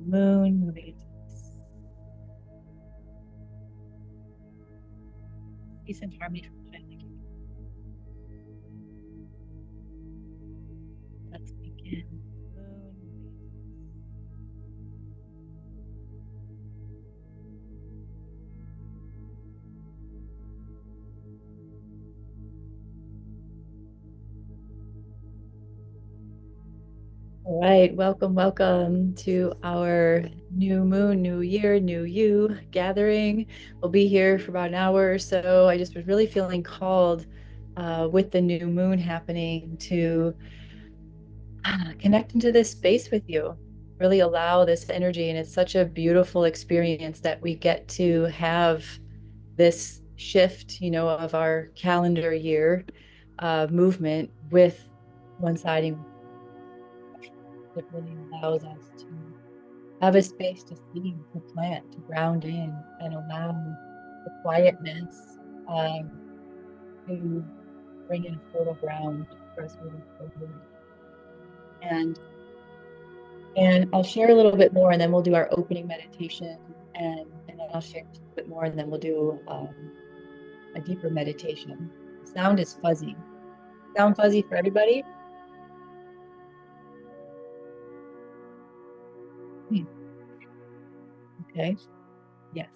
moon, moving into this peace and harmony from the family. Let's begin. Moon, all right, welcome to our new moon, new year, new you gathering. We'll be here for about an hour or so. I just was really feeling called with the new moon happening to connect into this space with you, really allow this energy. And it's such a beautiful experience that we get to have this shift, of our calendar year movement with coinciding. It really allows us to have a space to see, to plant, to ground in, and allow the quietness to bring in fertile ground for us moving forward. And and I'll share a little bit more, and then we'll do our opening meditation, and then I'll share a little bit more, and then we'll do a deeper meditation. Sound is fuzzy. Sound fuzzy for everybody? Hmm. Okay. Yes.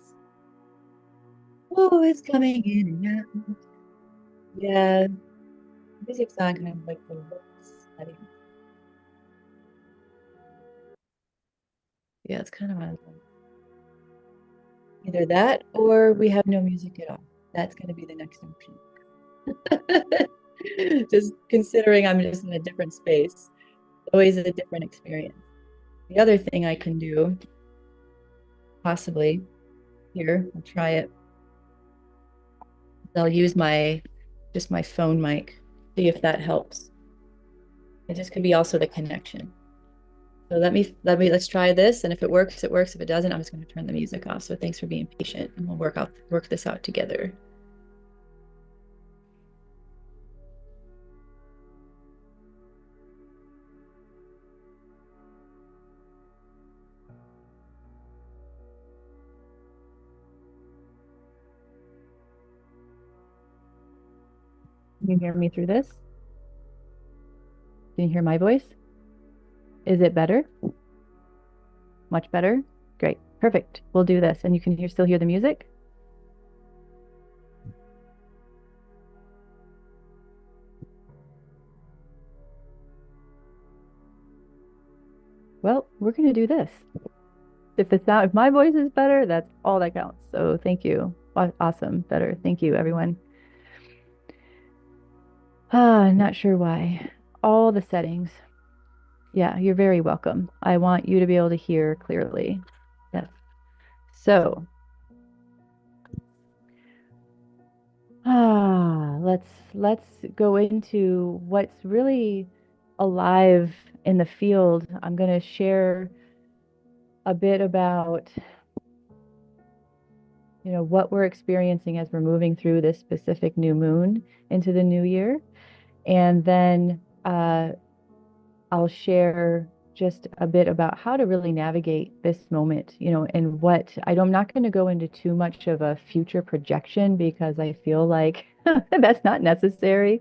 Oh, it's coming in and out. Yeah, music's not kind of like the worst setting. Yeah, it's kind of either that or we have no music at all. That's going to be the next option. Just considering I'm just in a different space, always a different experience. The other thing I can do, possibly here, I'll try it. I'll use my phone mic, see if that helps. It just could be also the connection. So let's try this. And if it works, it works. If it doesn't, I'm just going to turn the music off. So thanks for being patient, and we'll work this out together. Can you hear me through this? Can you hear my voice? Is it better? Much better? Great. Perfect. We'll do this. And you can still hear the music? Well, we're going to do this. If my voice is better, that's all that counts. So thank you. Awesome. Better. Thank you, everyone. Not sure why. All the settings. Yeah, you're very welcome. I want you to be able to hear clearly. Yes. So, let's go into what's really alive in the field. I'm going to share a bit about what we're experiencing as we're moving through this specific new moon into the new year. And then I'll share just a bit about how to really navigate this moment, and I'm not going to go into too much of a future projection because I feel like that's not necessary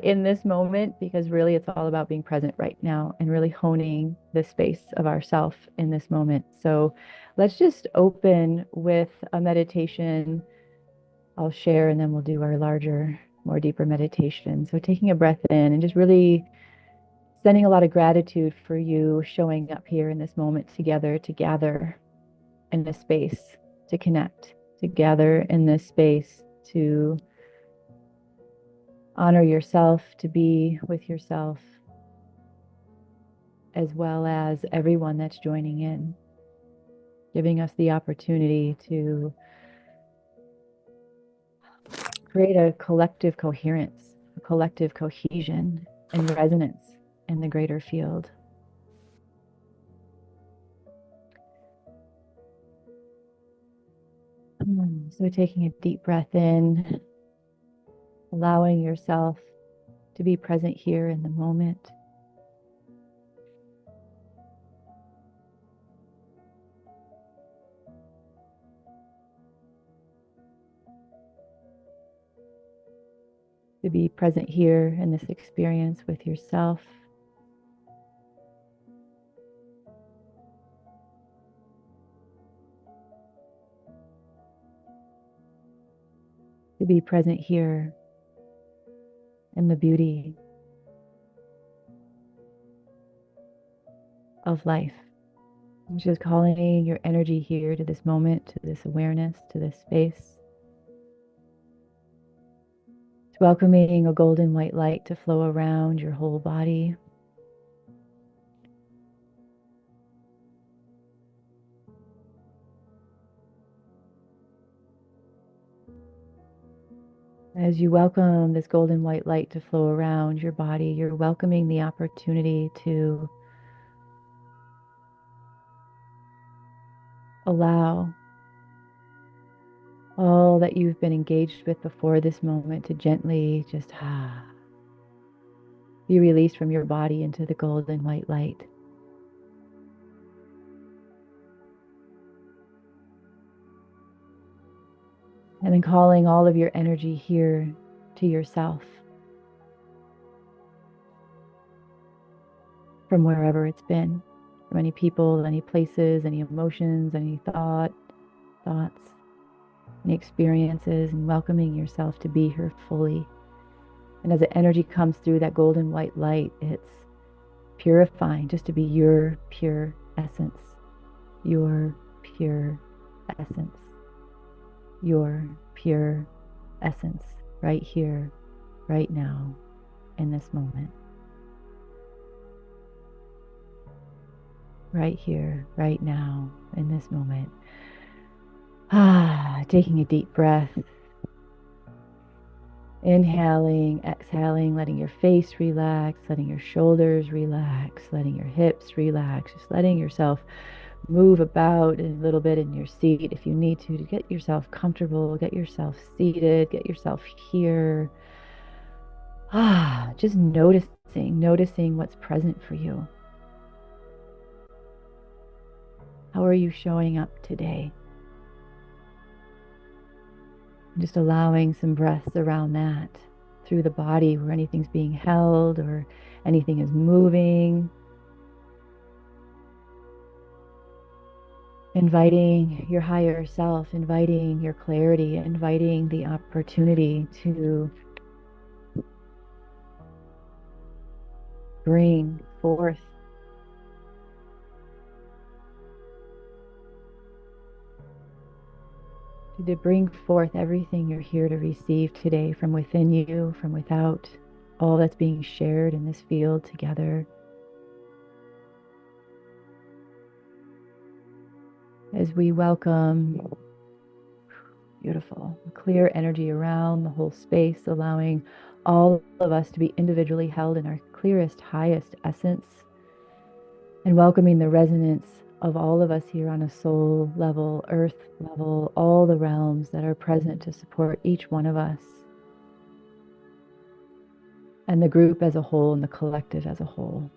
in this moment, because really it's all about being present right now and really honing the space of ourself in this moment. So let's just open with a meditation I'll share, and then we'll do our larger, more deeper meditation. So taking a breath in and just really sending a lot of gratitude for you showing up here in this moment together, to gather in this space, to connect, to gather in this space, to honor yourself, to be with yourself, as well as everyone that's joining in, giving us the opportunity to create a collective coherence, a collective cohesion and resonance in the greater field. So taking a deep breath in, allowing yourself to be present here in the moment. be present here in this experience with yourself. To be present here in the beauty of life. I'm just calling your energy here to this moment, to this awareness, to this space. It's welcoming a golden white light to flow around your whole body. As you welcome this golden white light to flow around your body, you're welcoming the opportunity to allow all that you've been engaged with before this moment to gently just be released from your body into the golden white light. And then calling all of your energy here to yourself from wherever it's been, from any people, any places, any emotions, any thoughts, any experiences, and welcoming yourself to be here fully. And as the energy comes through that golden white light, it's purifying just to be your pure essence, your pure essence, your pure essence, right here, right now, in this moment. Right here, right now, in this moment. Taking a deep breath. Inhaling, exhaling, letting your face relax, letting your shoulders relax, letting your hips relax, just letting yourself move about a little bit in your seat if you need to get yourself comfortable, get yourself seated, get yourself here. Just noticing what's present for you. How are you showing up today? Just allowing some breaths around that through the body where anything's being held or anything is moving. Inviting your higher self, inviting your clarity, inviting the opportunity to bring forth everything you're here to receive today from within you, from without, all that's being shared in this field together. As we welcome, beautiful, clear energy around the whole space, allowing all of us to be individually held in our clearest, highest essence, and welcoming the resonance of all of us here on a soul level, earth level, all the realms that are present to support each one of us, and the group as a whole and the collective as a whole.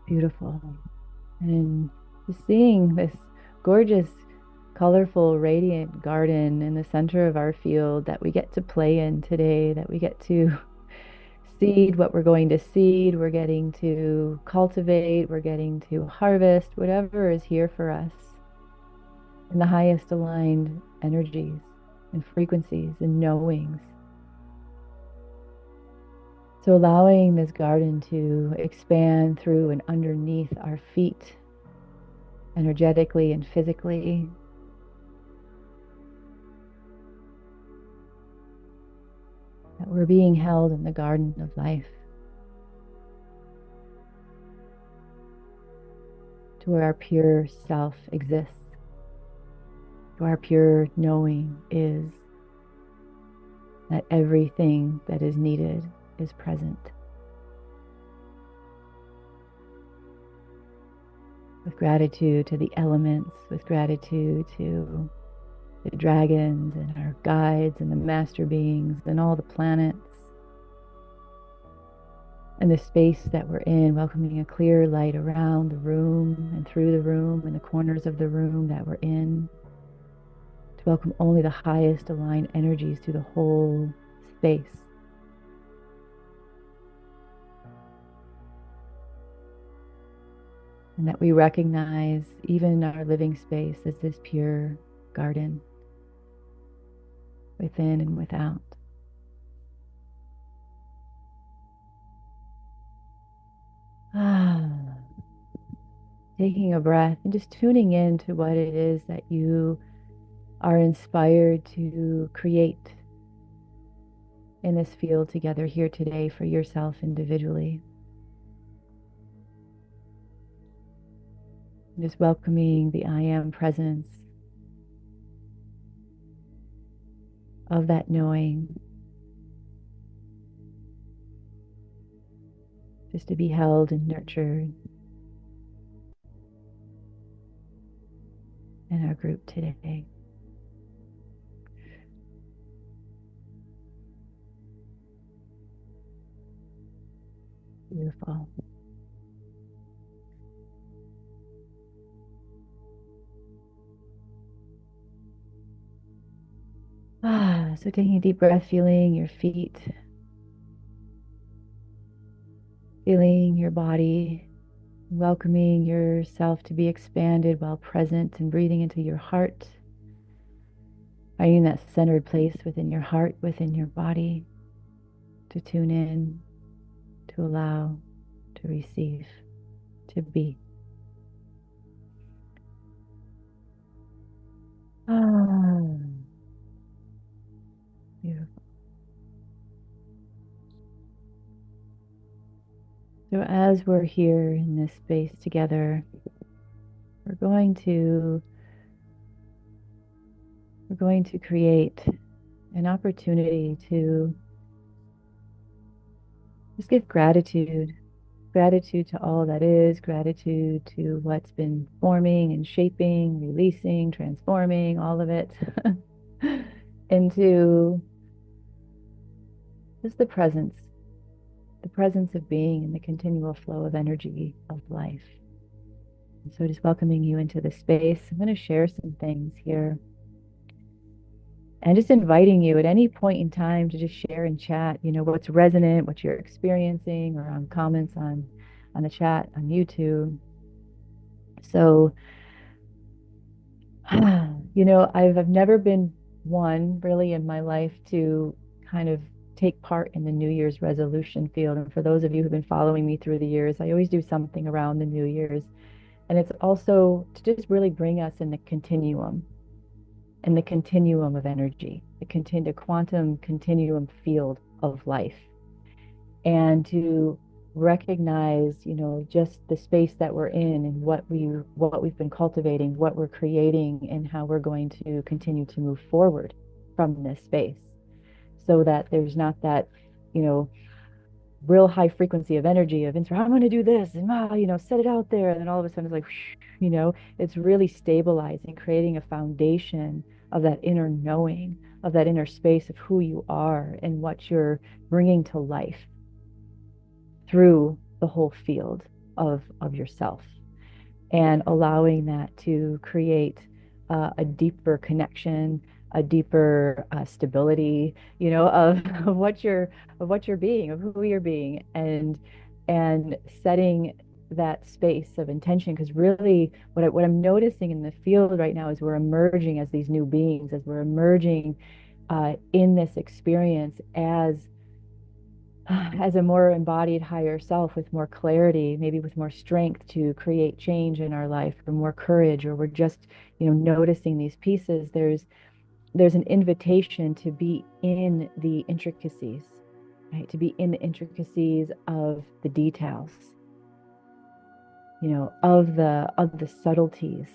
Beautiful. And just seeing this gorgeous, colorful, radiant garden in the center of our field that we get to play in today, that we get to seed what we're going to seed, we're getting to cultivate, we're getting to harvest, whatever is here for us in the highest aligned energies and frequencies and knowings. So allowing this garden to expand through and underneath our feet, energetically and physically. That we're being held in the garden of life, to where our pure self exists, to our pure knowing is, that everything that is needed is present. With gratitude to the elements, with gratitude to the dragons and our guides and the master beings and all the planets and the space that we're in, welcoming a clear light around the room and through the room and the corners of the room that we're in, to welcome only the highest aligned energies through the whole space. And that we recognize even our living space as this pure garden within and without. Taking a breath and just tuning in to what it is that you are inspired to create in this field together here today for yourself individually. Just welcoming the I am presence of that knowing, just to be held and nurtured in our group today. Beautiful. So taking a deep breath, feeling your feet, feeling your body, welcoming yourself to be expanded while present, and breathing into your heart, finding that centered place within your heart, within your body, to tune in, to allow, to receive, to be. Beautiful. So as we're here in this space together, we're going to create an opportunity to just give gratitude to all that is, gratitude to what's been forming and shaping, releasing, transforming, all of it into just the presence of being and the continual flow of energy of life. And so just welcoming you into the space. I'm going to share some things here. And just inviting you at any point in time to just share and chat, what's resonant, what you're experiencing, or on comments on the chat on YouTube. So, I've never been one really in my life to kind of take part in the New Year's resolution field. And for those of you who've been following me through the years, I always do something around the New Year's. And it's also to just really bring us in the continuum of energy, the quantum continuum field of life, and to recognize, just the space that we're in and what we've been cultivating, what we're creating, and how we're going to continue to move forward from this space, so that there's not that, real high frequency of energy of I'm going to do this and set it out there, and then all of a sudden it's like it's really stabilizing, creating a foundation of that inner knowing, of that inner space of who you are and what you're bringing to life through the whole field of yourself, and allowing that to create a deeper connection, a deeper stability, of what you're being, of who you're being, and setting that space of intention. Because really, what I'm noticing in the field right now is we're emerging as these new beings, as we're emerging in this experience as a more embodied higher self, with more clarity, maybe with more strength to create change in our life, or more courage, or we're just noticing these pieces. There's an invitation to be in the intricacies, right? To be in the intricacies of the details, of the subtleties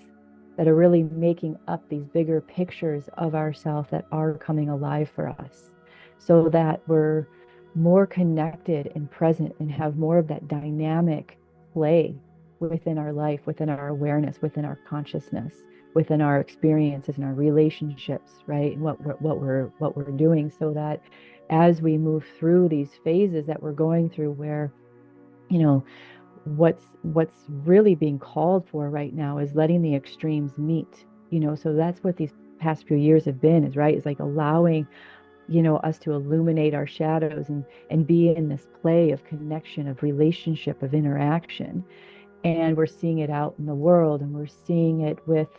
that are really making up these bigger pictures of ourselves that are coming alive for us, so that we're more connected and present and have more of that dynamic play within our life, within our awareness, within our consciousness, within our experiences and our relationships, right? And what we're doing, so that as we move through these phases that we're going through, where you know, what's really being called for right now is letting the extremes meet, so that's what these past few years have been, is right, is like allowing, us to illuminate our shadows and be in this play of connection, of relationship, of interaction. And we're seeing it out in the world, and we're seeing it with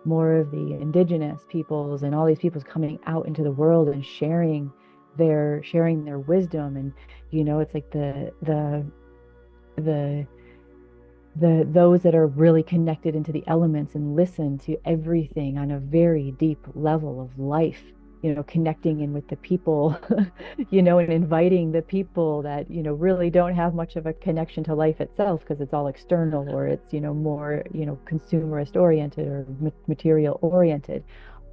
more of the indigenous peoples and all these peoples coming out into the world and sharing their wisdom. And it's like the those that are really connected into the elements and listen to everything on a very deep level of life, connecting in with the people, and inviting the people that, really don't have much of a connection to life itself because it's all external, or it's, more, consumerist oriented or material oriented.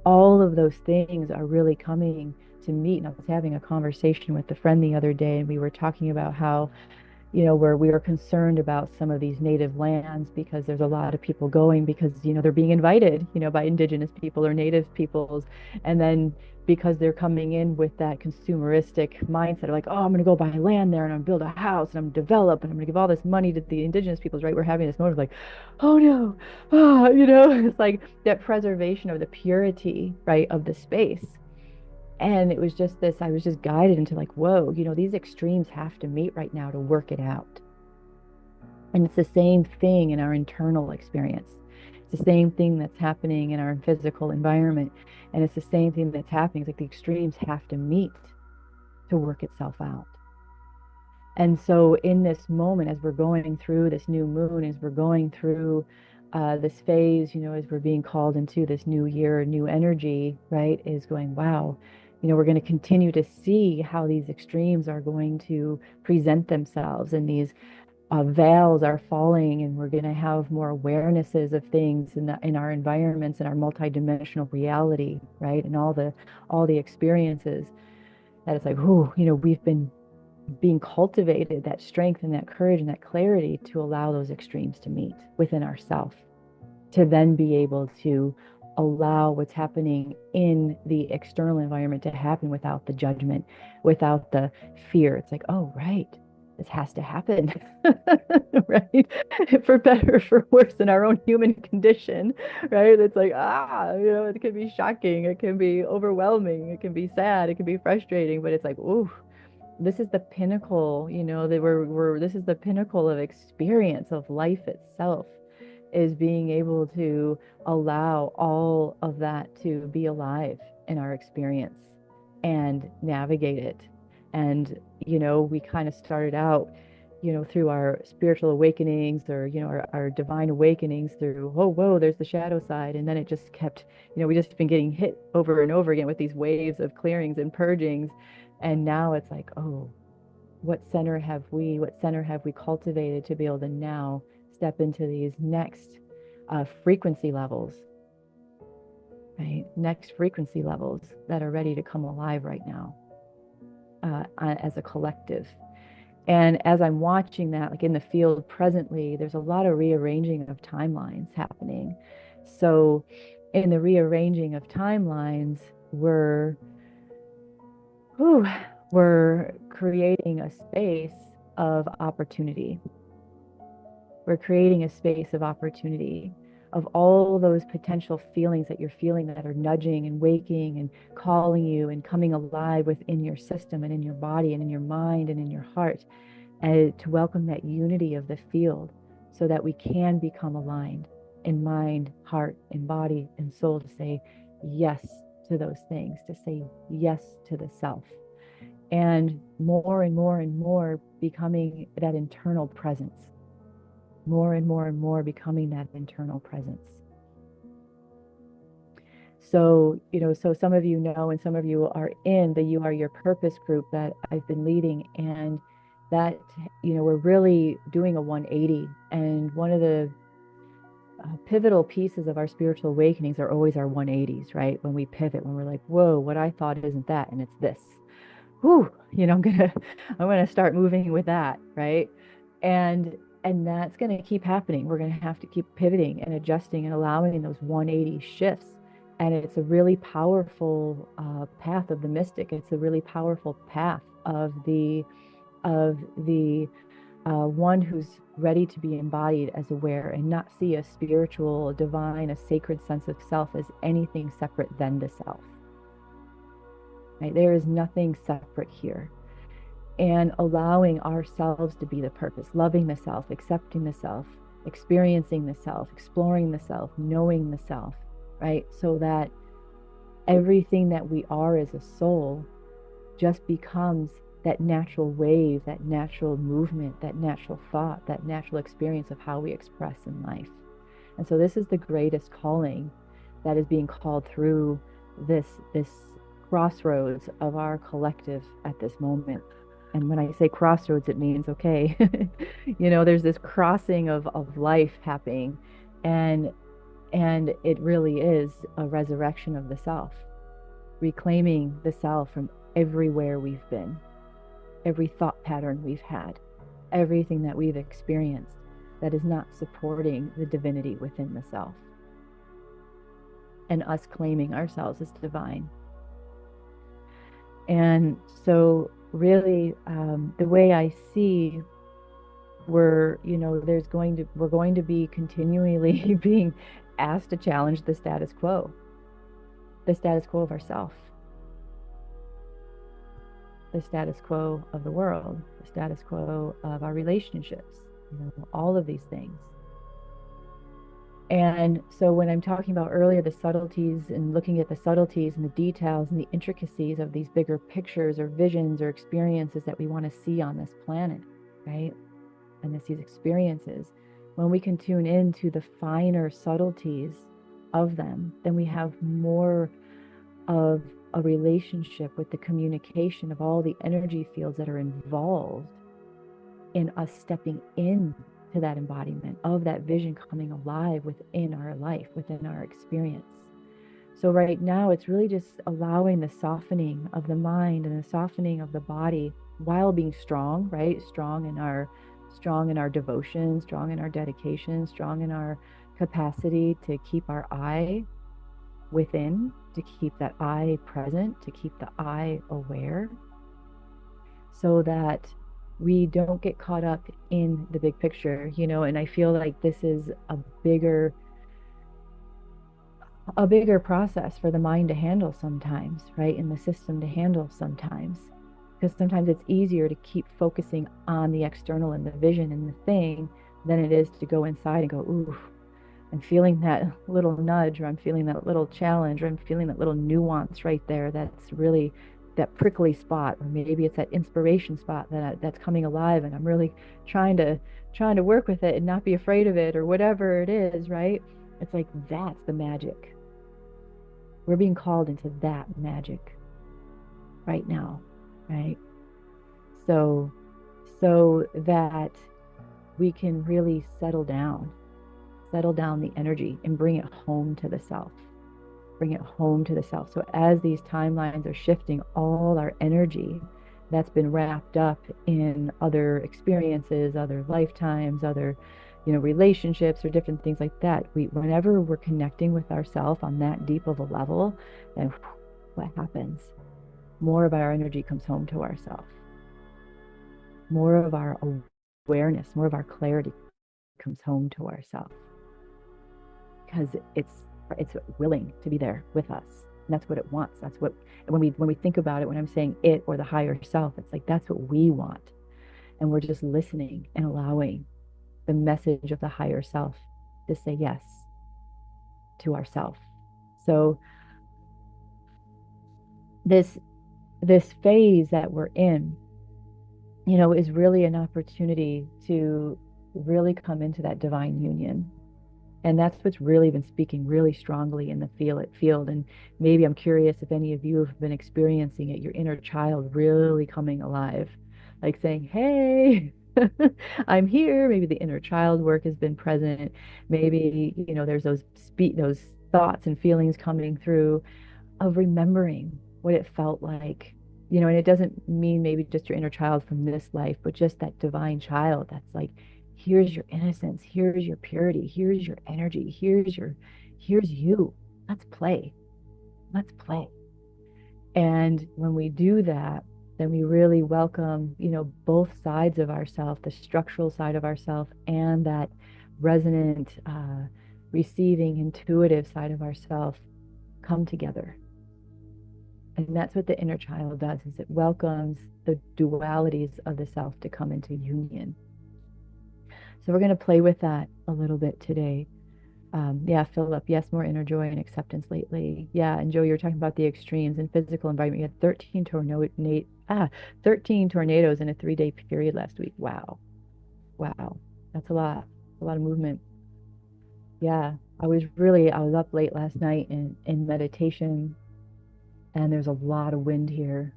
All of those things are really coming to meet. And I was having a conversation with a friend the other day, and we were talking about how, where we are concerned about some of these native lands because there's a lot of people going because, they're being invited, by indigenous people or native peoples. And then because they're coming in with that consumeristic mindset of like, oh, I'm going to go buy land there and I'm going to build a house and I'm going to develop and I'm going to give all this money to the indigenous peoples, right? We're having this moment of like, oh no, it's like that preservation of the purity, right, of the space. And it was just this, I was just guided into like, whoa, these extremes have to meet right now to work it out. And it's the same thing in our internal experience. It's the same thing that's happening in our physical environment. And it's the same thing that's happening. It's like the extremes have to meet to work itself out. And so in this moment, as we're going through this new moon, as we're going through this phase, as we're being called into this new year, new energy, right, is going, wow, we're going to continue to see how these extremes are going to present themselves, and these veils are falling, and we're going to have more awarenesses of things in our environments and our multidimensional reality, right, and all the experiences that it's like, whoo, we've been being cultivated, that strength and that courage and that clarity to allow those extremes to meet within ourselves, to then be able to allow what's happening in the external environment to happen without the judgment, without the fear. It's like, oh, right, this has to happen, right? For better or for worse in our own human condition, right? It's like, it can be shocking, it can be overwhelming, it can be sad, it can be frustrating, but it's like, ooh, this is the pinnacle, that this is the pinnacle of experience of life itself, is being able to allow all of that to be alive in our experience and navigate it. And, we kind of started out, through our spiritual awakenings, or, our divine awakenings through, oh, whoa, there's the shadow side. And then it just kept, we just been getting hit over and over again with these waves of clearings and purgings. And now it's like, oh, what center have we cultivated to be able to now step into these next frequency levels, right? Next frequency levels that are ready to come alive right now, as a collective. And as I'm watching that, like in the field presently, there's a lot of rearranging of timelines happening. So in the rearranging of timelines, we're creating a space of opportunity. We're creating a space of opportunity, of all those potential feelings that you're feeling that are nudging and waking and calling you and coming alive within your system and in your body and in your mind and in your heart, and to welcome that unity of the field so that we can become aligned in mind, heart, and body and soul, to say yes to those things, to say yes to the self. And more and more and more becoming that internal presence, more and more and more becoming that internal presence. So, so some of you know, and some of you are in the You Are Your Purpose group that I've been leading. And that, we're really doing a 180. And one of the pivotal pieces of our spiritual awakenings are always our 180s, right? When we pivot, when we're like, whoa, what I thought isn't that, and it's this. Whew, I'm gonna start moving with that, right? And that's gonna keep happening. We're gonna have to keep pivoting and adjusting and allowing those 180 shifts. And it's a really powerful path of the mystic. It's a really powerful path of the one who's ready to be embodied as aware and not see a spiritual, a divine, a sacred sense of self as anything separate than the self. Right? There is nothing separate here. And allowing ourselves to be the purpose, loving the self, accepting the self, experiencing the self, exploring the self, knowing the self, right? So that everything that we are as a soul just becomes that natural wave, that natural movement, that natural thought, that natural experience of how we express in life. And so this is the greatest calling that is being called through this crossroads of our collective at this moment. And when I say crossroads, it means, okay, there's this crossing of life happening, and it really is a resurrection of the self, reclaiming the self from everywhere we've been, every thought pattern we've had, everything that we've experienced that is not supporting the divinity within the self, and us claiming ourselves as divine. And so really, the way I see, we're going to be continually being asked to challenge the status quo of ourself, the status quo of the world, the status quo of our relationships, all of these things. And so when I'm talking about earlier the subtleties and looking at the subtleties and the details and the intricacies of these bigger pictures or visions or experiences that we want to see on this planet, right? And these experiences, when we can tune into the finer subtleties of them, then we have more of a relationship with the communication of all the energy fields that are involved in us stepping in to that embodiment of that vision coming alive within our life, within our experience. So right now, it's really just allowing the softening of the mind and the softening of the body while being strong, right? Strong in our devotion, strong in our dedication, strong in our capacity to keep our eye within, to keep that eye present, to keep the eye aware, so that we don't get caught up in the big picture, and I feel like this is a bigger process for the mind to handle sometimes, right? In the system to handle sometimes, because sometimes it's easier to keep focusing on the external and the vision and the thing than it is to go inside and go, ooh, I'm feeling that little nudge, or I'm feeling that little challenge, or I'm feeling that little nuance right there. That's really that prickly spot, or maybe it's that inspiration spot that's coming alive, and I'm really trying to work with it and not be afraid of it, or whatever it is, right? It's like, that's the magic. We're being called into that magic right now, right? So that we can really settle down the energy and bring it home to the self. So as these timelines are shifting, all our energy that's been wrapped up in other experiences, other lifetimes, other, relationships or different things like that, whenever we're connecting with ourself on that deep of a level, then what happens? More of our energy comes home to ourself. More of our awareness, more of our clarity comes home to ourself, because it's willing to be there with us. And that's what it wants. That's what, when we think about it, when I'm saying it or the higher self, it's like, that's what we want. And we're just listening and allowing the message of the higher self to say yes to ourself. So this phase that we're in, is really an opportunity to really come into that divine union. And that's what's really been speaking really strongly in the feel it field. And maybe I'm curious if any of you have been experiencing it, your inner child really coming alive, like saying, hey, I'm here. Maybe the inner child work has been present. Maybe, there's those thoughts and feelings coming through of remembering what it felt like, and it doesn't mean maybe just your inner child from this life, but just that divine child that's like, here's your innocence, here's your purity, here's your energy, here's you. Let's play. And when we do that, then we really welcome, both sides of ourself, the structural side of ourself and that resonant, receiving, intuitive side of ourself come together. And that's what the inner child does, is it welcomes the dualities of the self to come into union. So we're going to play with that a little bit today. Yeah, Philip, yes, more inner joy and acceptance lately. Yeah, and Joe, you were talking about the extremes in physical environment. You had 13 tornadoes in a 3-day period last week. Wow. Wow. That's a lot. A lot of movement. Yeah. I was up late last night in meditation, and there's a lot of wind here.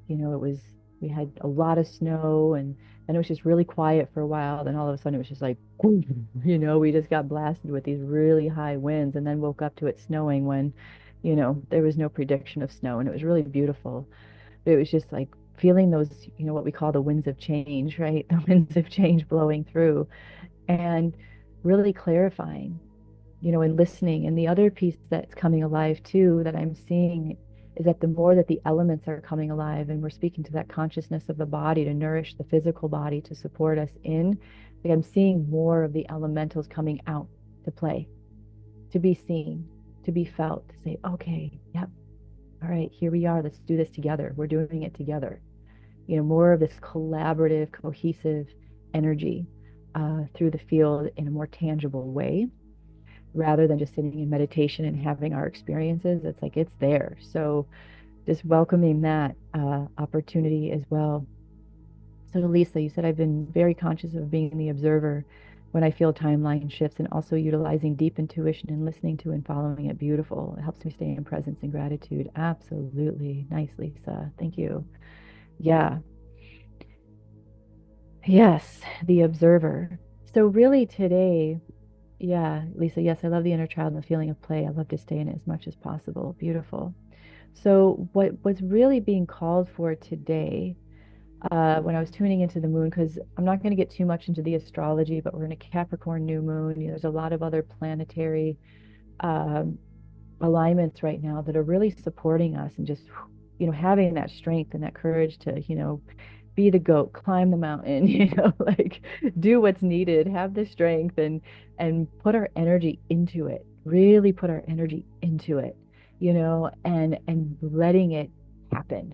We had a lot of snow, and then it was just really quiet for a while. Then all of a sudden it was just like, we just got blasted with these really high winds, and then woke up to it snowing when, there was no prediction of snow, and it was really beautiful. But it was just like feeling those, what we call the winds of change, right? The winds of change blowing through and really clarifying, and listening. And the other piece that's coming alive too, that I'm seeing, is that the more that the elements are coming alive and we're speaking to that consciousness of the body to nourish the physical body to support us in, like I'm seeing more of the elementals coming out to play, to be seen, to be felt, to say, okay, yep, all right, here we are. Let's do this together. We're doing it together. More of this collaborative, cohesive energy through the field in a more tangible way, rather than just sitting in meditation and having our experiences. It's like it's there. So just welcoming that opportunity as well. So Lisa, you said I've been very conscious of being the observer when I feel timeline shifts, and also utilizing deep intuition and listening to and following it. Beautiful. It helps me stay in presence and gratitude. Absolutely. Nice, Lisa. Thank you. Yeah. Yes, the observer. So really today, yeah, Lisa, yes, I love the inner child and the feeling of play. I love to stay in it as much as possible. Beautiful. So what's really being called for today, when I was tuning into the moon, because I'm not going to get too much into the astrology, but we're in a Capricorn new moon. There's a lot of other planetary um, alignments right now that are really supporting us, and just, having that strength and that courage to, be the goat, climb the mountain, like do what's needed, have the strength, and put our energy into it, really put our energy into it, and letting it happen.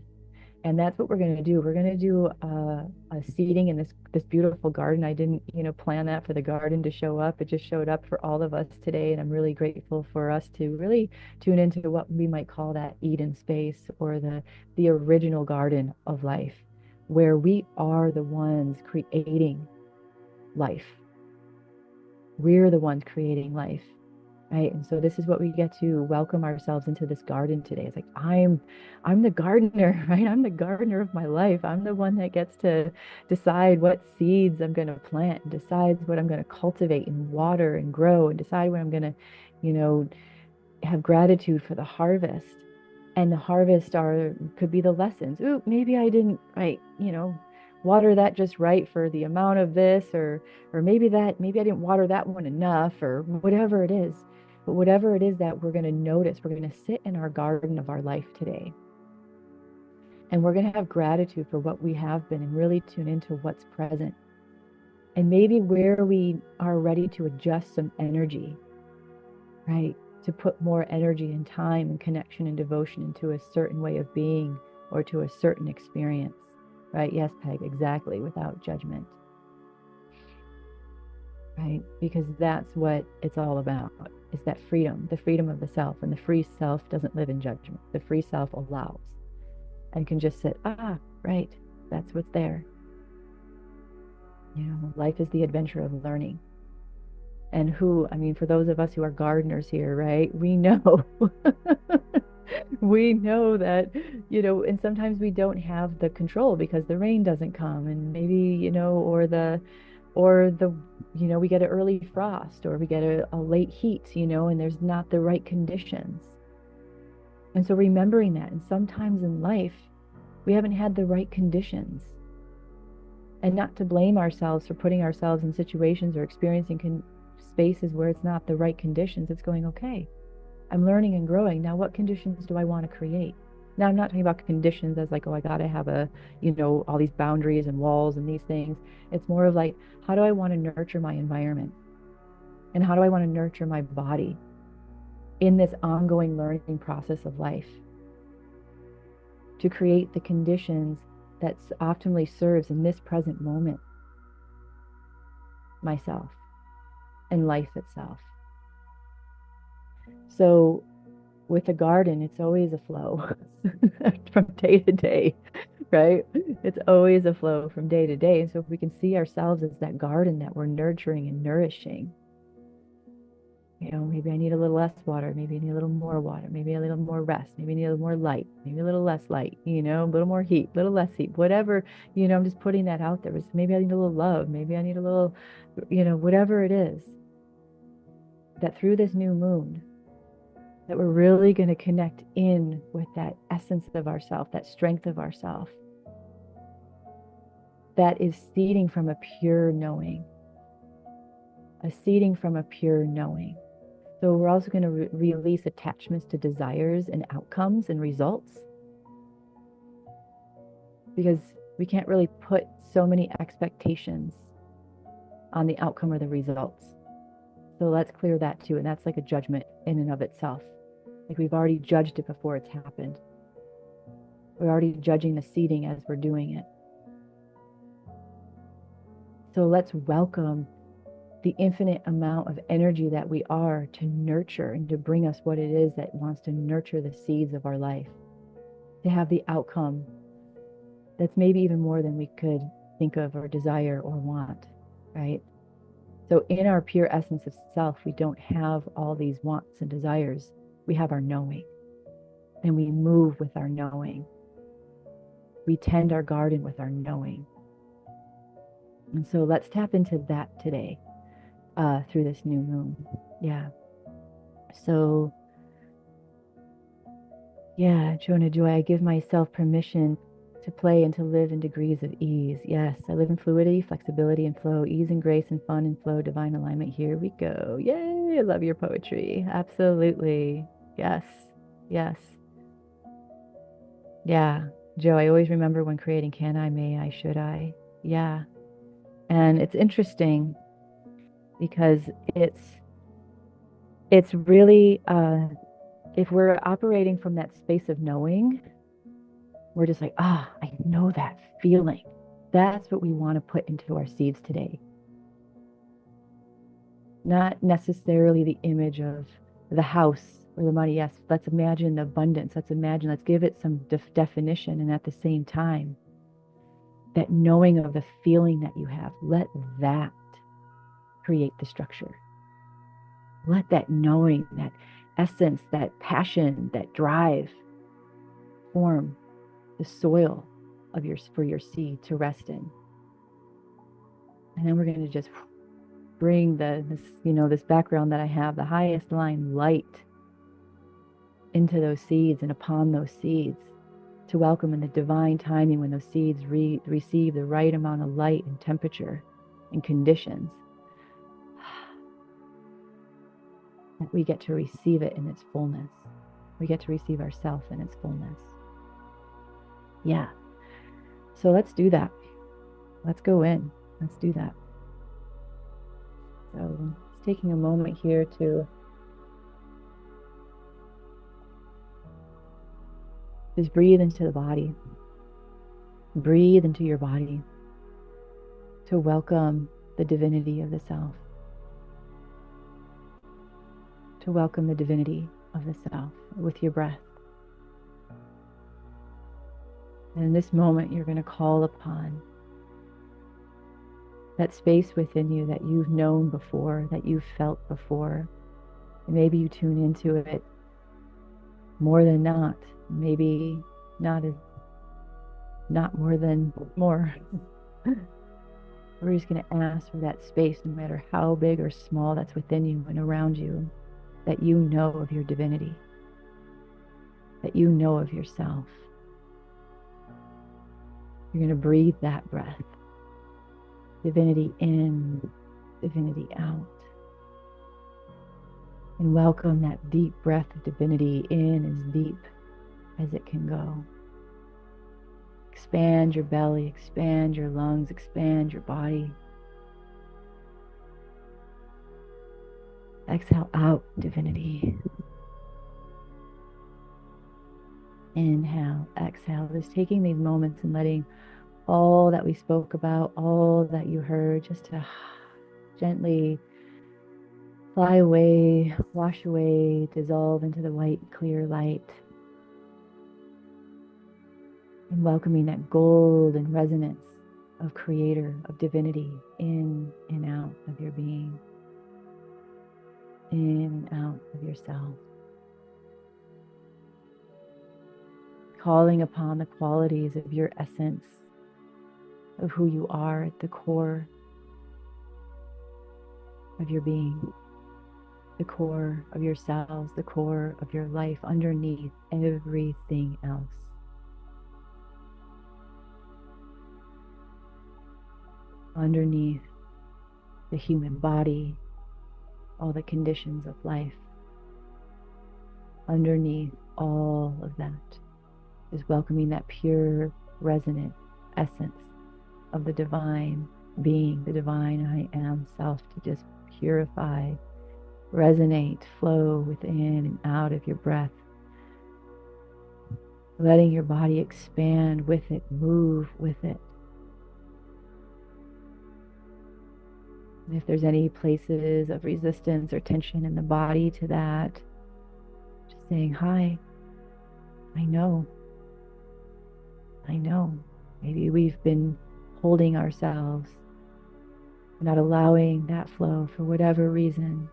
And that's what we're going to do. We're going to do a seeding in this beautiful garden. I didn't, plan that for the garden to show up. It just showed up for all of us today, and I'm really grateful for us to really tune into what we might call that Eden space, or the original garden of life, where we are the ones creating life. We're the ones creating life. Right. And so this is what we get to welcome ourselves into this garden today. It's like, I'm the gardener, right? I'm the gardener of my life. I'm the one that gets to decide what seeds I'm going to plant, and decides what I'm going to cultivate and water and grow, and decide when I'm going to, have gratitude for the harvest. And the harvest could be the lessons. Ooh, maybe I didn't, right, water that just right for the amount of this, or maybe I didn't water that one enough, or whatever it is. But whatever it is that we're going to notice, we're going to sit in our garden of our life today. And we're going to have gratitude for what we have been, and really tune into what's present. And maybe where we are ready to adjust some energy, right? To put more energy and time and connection and devotion into a certain way of being, or to a certain experience, right? Yes, Peg, exactly, without judgment. Right? Because that's what it's all about, is that freedom, the freedom of the self. And the free self doesn't live in judgment. The free self allows and can just sit, right, that's what's there. Life is the adventure of learning. And for those of us who are gardeners here, right, we know, we know that, and sometimes we don't have the control because the rain doesn't come, and maybe, or we get an early frost, or we get a late heat, and there's not the right conditions. And so remembering that, and sometimes in life, we haven't had the right conditions, and not to blame ourselves for putting ourselves in situations or experiencing spaces where it's not the right conditions. It's going, okay, I'm learning and growing. Now, what conditions do I want to create? Now, I'm not talking about conditions as like, oh, I gotta have a, all these boundaries and walls and these things. It's more of like, how do I want to nurture my environment? And how do I want to nurture my body in this ongoing learning process of life to create the conditions that optimally serves in this present moment myself and life itself. So with a garden, it's always a flow from day to day, right? It's always a flow from day to day. And so if we can see ourselves as that garden that we're nurturing and nourishing, maybe I need a little less water, maybe I need a little more water, maybe a little more rest, maybe I need a little more light, maybe a little less light, a little more heat, a little less heat, whatever, I'm just putting that out there. Maybe I need a little love, maybe I need a little, whatever it is, that through this new moon, that we're really going to connect in with that essence of ourself, that strength of ourself, that is seeding from a pure knowing, So we're also going to release attachments to desires and outcomes and results, because we can't really put so many expectations on the outcome or the results. So let's clear that too. And that's like a judgment in and of itself. Like we've already judged it before it's happened. We're already judging the seeding as we're doing it. So let's welcome the infinite amount of energy that we are to nurture and to bring us what it is that wants to nurture the seeds of our life, to have the outcome that's maybe even more than we could think of or desire or want, right? So in our pure essence of self, we don't have all these wants and desires. We have our knowing, and we move with our knowing. We tend our garden with our knowing. And so let's tap into that today through this new moon. Yeah. So, yeah, Jonah Joy, I give myself permission to play and to live in degrees of ease. Yes, I live in fluidity, flexibility, and flow, ease and grace and fun and flow, divine alignment. Here we go. Yay, I love your poetry. Absolutely. Yes, yes. Yeah, Joe, I always remember when creating can I, may I, should I? Yeah. And it's interesting because it's really, if we're operating from that space of knowing, we're just like, I know that feeling. That's what we want to put into our seeds today. Not necessarily the image of the house or the money. Yes, let's imagine the abundance. Let's give it some definition. And at the same time, that knowing of the feeling that you have, let that create the structure. Let that knowing, that essence, that passion, that drive form the soil of for your seed to rest in. And then we're going to just bring this background that I have, the highest line light, into those seeds and upon those seeds, to welcome in the divine timing when those seeds receive the right amount of light and temperature and conditions, that we get to receive it in its fullness. We get to receive ourselves in its fullness. Yeah. So let's do that. Let's go in. Let's do that. So it's taking a moment here to just breathe into the body. Breathe into your body to welcome the divinity of the self. To welcome the divinity of the self with your breath. And in this moment, you're going to call upon that space within you that you've known before, that you've felt before. And maybe you tune into it more than not. Maybe not more than more. We're just going to ask for that space, no matter how big or small that's within you and around you, that you know of your divinity, that you know of yourself. You're going to breathe that breath. Divinity in, divinity out. And welcome that deep breath of divinity in as deep as it can go. Expand your belly, expand your lungs, expand your body. Exhale out, divinity. Inhale, exhale. Just taking these moments and letting all that we spoke about, all that you heard, just to gently fly away, wash away, dissolve into the white, clear light. And welcoming that golden resonance of creator, of divinity in and out of your being, in and out of yourself. Calling upon the qualities of your essence, of who you are at the core of your being, the core of yourselves, the core of your life, underneath everything else. Underneath the human body, all the conditions of life, underneath all of that is welcoming that pure, resonant essence of the divine being, the divine I am self, to just purify, resonate, flow within and out of your breath, letting your body expand with it, move with it. And if there's any places of resistance or tension in the body to that, just saying, hi, I know. Maybe we've been holding ourselves, not allowing that flow for whatever reason.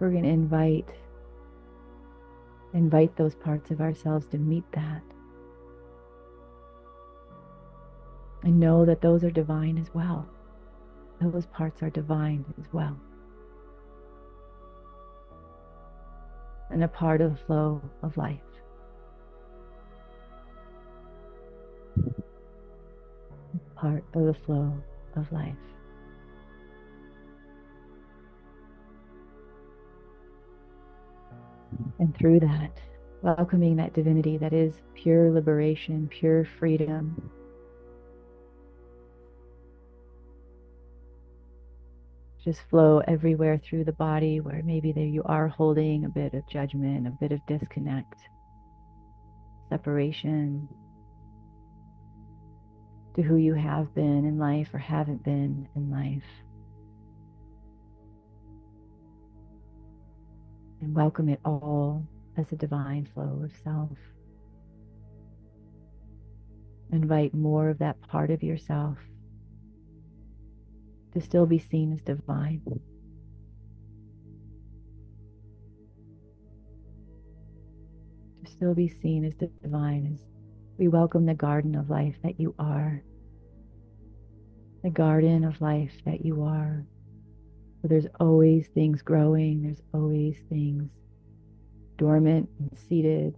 We're going to invite those parts of ourselves to meet that. And know that those are divine as well. Those parts are divine as well. And a part of the flow of life. Part of the flow of life. And through that, welcoming that divinity that is pure liberation, pure freedom. Just flow everywhere through the body where maybe there you are holding a bit of judgment, a bit of disconnect, separation to who you have been in life or haven't been in life. And welcome it all as a divine flow of self. Invite more of that part of yourself to still be seen as divine. To still be seen as divine, as we welcome the garden of life that you are. The garden of life that you are. Where there's always things growing, there's always things dormant and seated,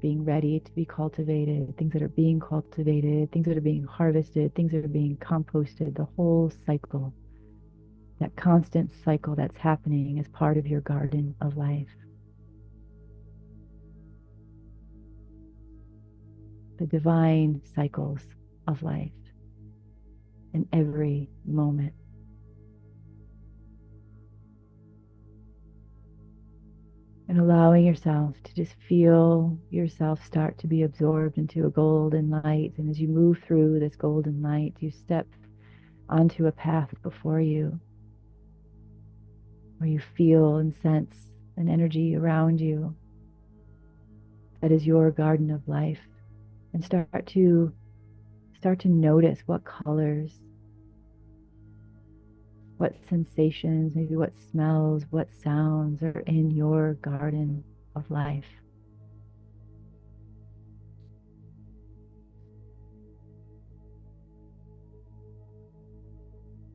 being ready to be cultivated, things that are being cultivated, things that are being harvested, things that are being composted, the whole cycle, that constant cycle that's happening as part of your garden of life. The divine cycles of life in every moment. And allowing yourself to just feel yourself start to be absorbed into a golden light. And as you move through this golden light, you step onto a path before you where you feel and sense an energy around you that is your garden of life. And start to notice what colors, what sensations, maybe what smells, what sounds are in your garden of life.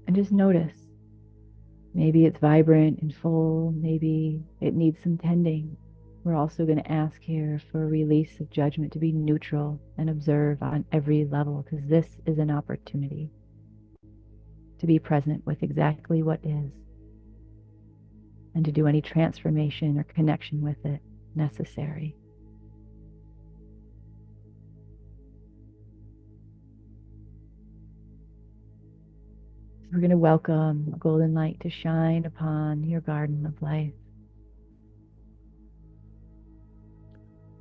And just notice. Maybe it's vibrant and full. Maybe it needs some tending. We're also going to ask here for a release of judgment, to be neutral and observe on every level, because this is an opportunity to be present with exactly what is and to do any transformation or connection with it necessary. We're going to welcome golden light to shine upon your garden of life.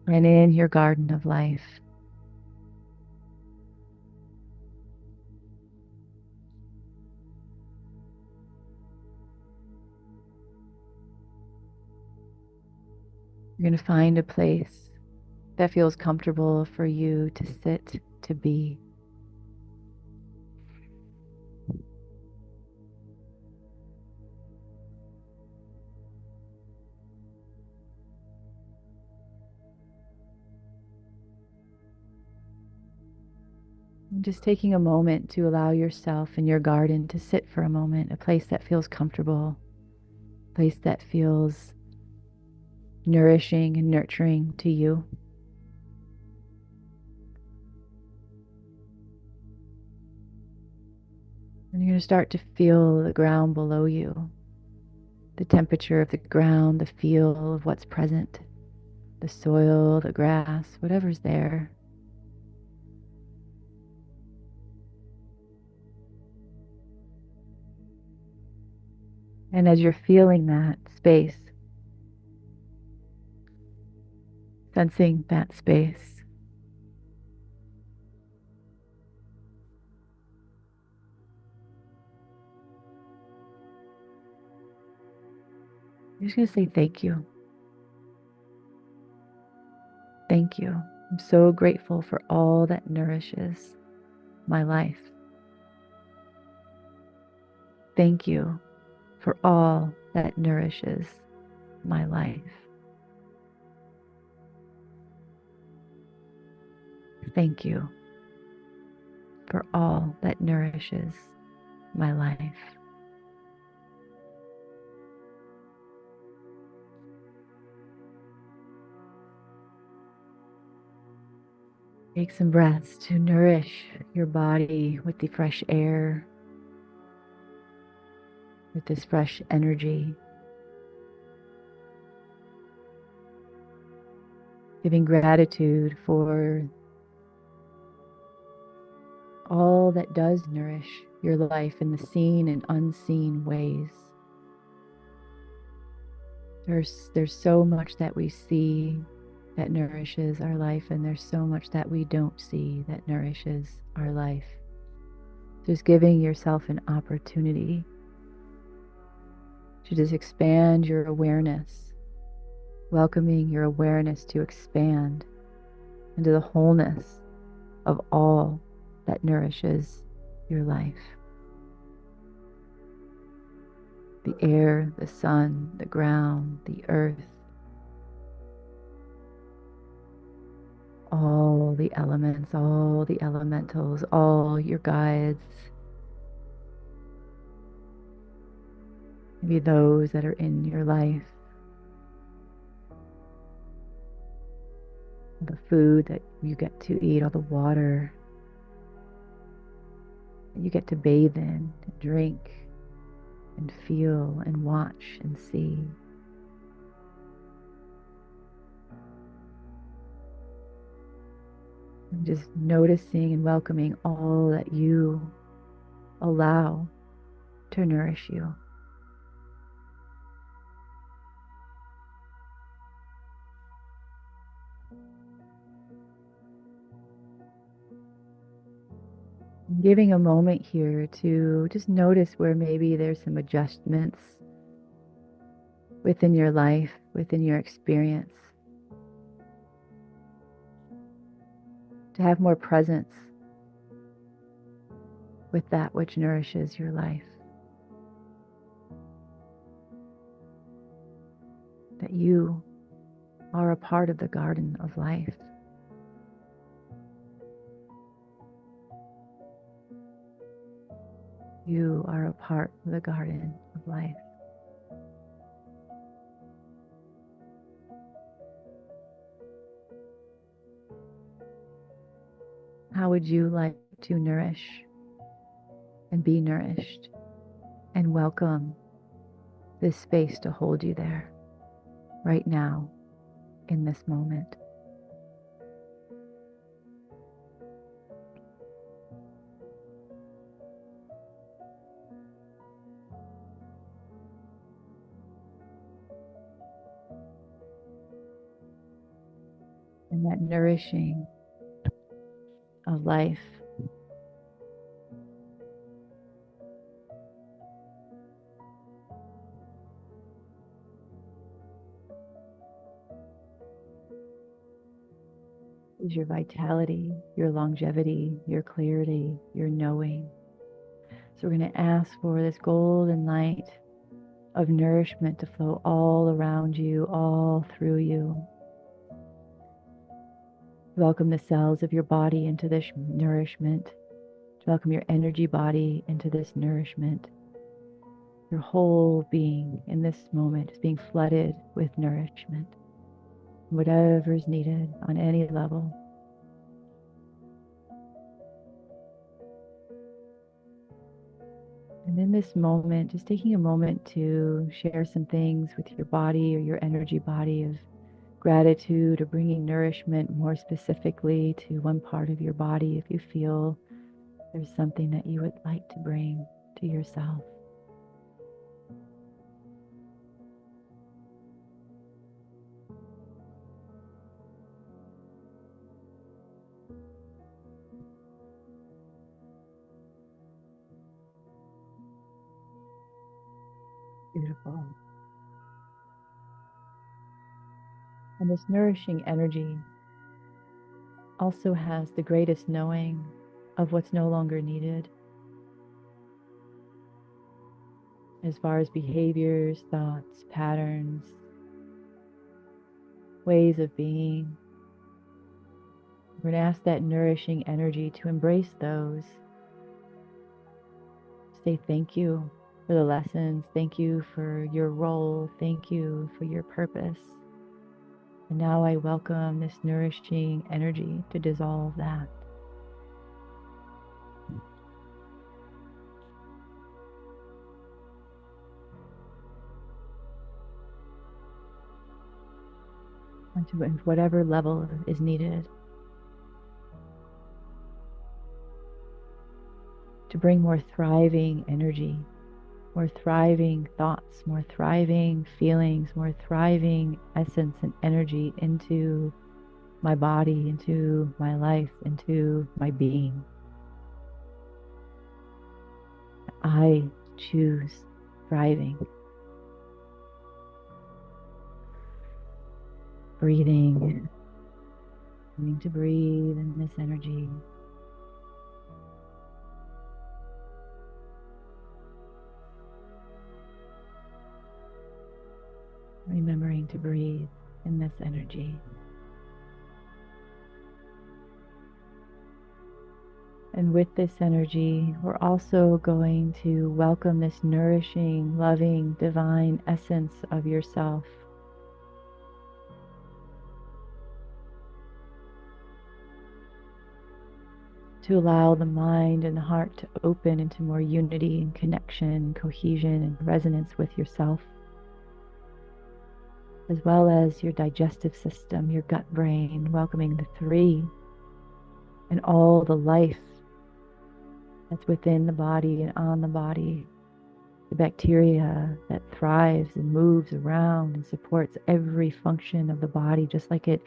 And in your garden of life, you're going to find a place that feels comfortable for you to sit, to be. And just taking a moment to allow yourself in your garden to sit for a moment, a place that feels comfortable, a place that feels nourishing and nurturing to you. And you're going to start to feel the ground below you, the temperature of the ground, the feel of what's present, the soil, the grass, whatever's there. And as you're feeling that space, sensing that space, you're just going to say thank you. Thank you. I'm so grateful for all that nourishes my life. Thank you for all that nourishes my life. Thank you for all that nourishes my life. Take some breaths to nourish your body with the fresh air, with this fresh energy. Giving gratitude for all that does nourish your life in the seen and unseen ways. There's so much that we see that nourishes our life, and there's so much that we don't see that nourishes our life. Just giving yourself an opportunity to just expand your awareness, welcoming your awareness to expand into the wholeness of all that nourishes your life. The air, the sun, the ground, the earth, all the elements, all the elementals, all your guides, maybe those that are in your life, the food that you get to eat, all the water that you get to bathe in and drink and feel and watch and see. And just noticing and welcoming all that you allow to nourish you. Giving a moment here to just notice where maybe there's some adjustments within your life, within your experience, to have more presence with that which nourishes your life. That you are a part of the garden of life. You are a part of the garden of life. How would you like to nourish and be nourished and welcome this space to hold you there right now in this moment? and that nourishing of life. Is your vitality, your longevity, your clarity, your knowing. So we're going to ask for this golden light of nourishment to flow all around you, all through you. Welcome the cells of your body into this nourishment. Welcome your energy body into this nourishment. Your whole being in this moment is being flooded with nourishment. Whatever is needed on any level. And in this moment, just taking a moment to share some things with your body or your energy body of gratitude, or bringing nourishment more specifically to one part of your body if you feel there's something that you would like to bring to yourself. Beautiful. And this nourishing energy also has the greatest knowing of what's no longer needed, as far as behaviors, thoughts, patterns, ways of being. We're going to ask that nourishing energy to embrace those. Say thank you for the lessons. Thank you for your role. Thank you for your purpose. And now I welcome this nourishing energy to dissolve that. Onto whatever level is needed to bring more thriving energy, more thriving thoughts, more thriving feelings, more thriving essence and energy into my body, into my life, into my being. I choose thriving. Breathing, learning to breathe in this energy. Remembering to breathe in this energy. And with this energy, we're also going to welcome this nourishing, loving, divine essence of yourself. To allow the mind and the heart to open into more unity and connection, cohesion and resonance with yourself, as well as your digestive system, your gut brain, welcoming the three and all the life that's within the body and on the body, the bacteria that thrives and moves around and supports every function of the body, just like it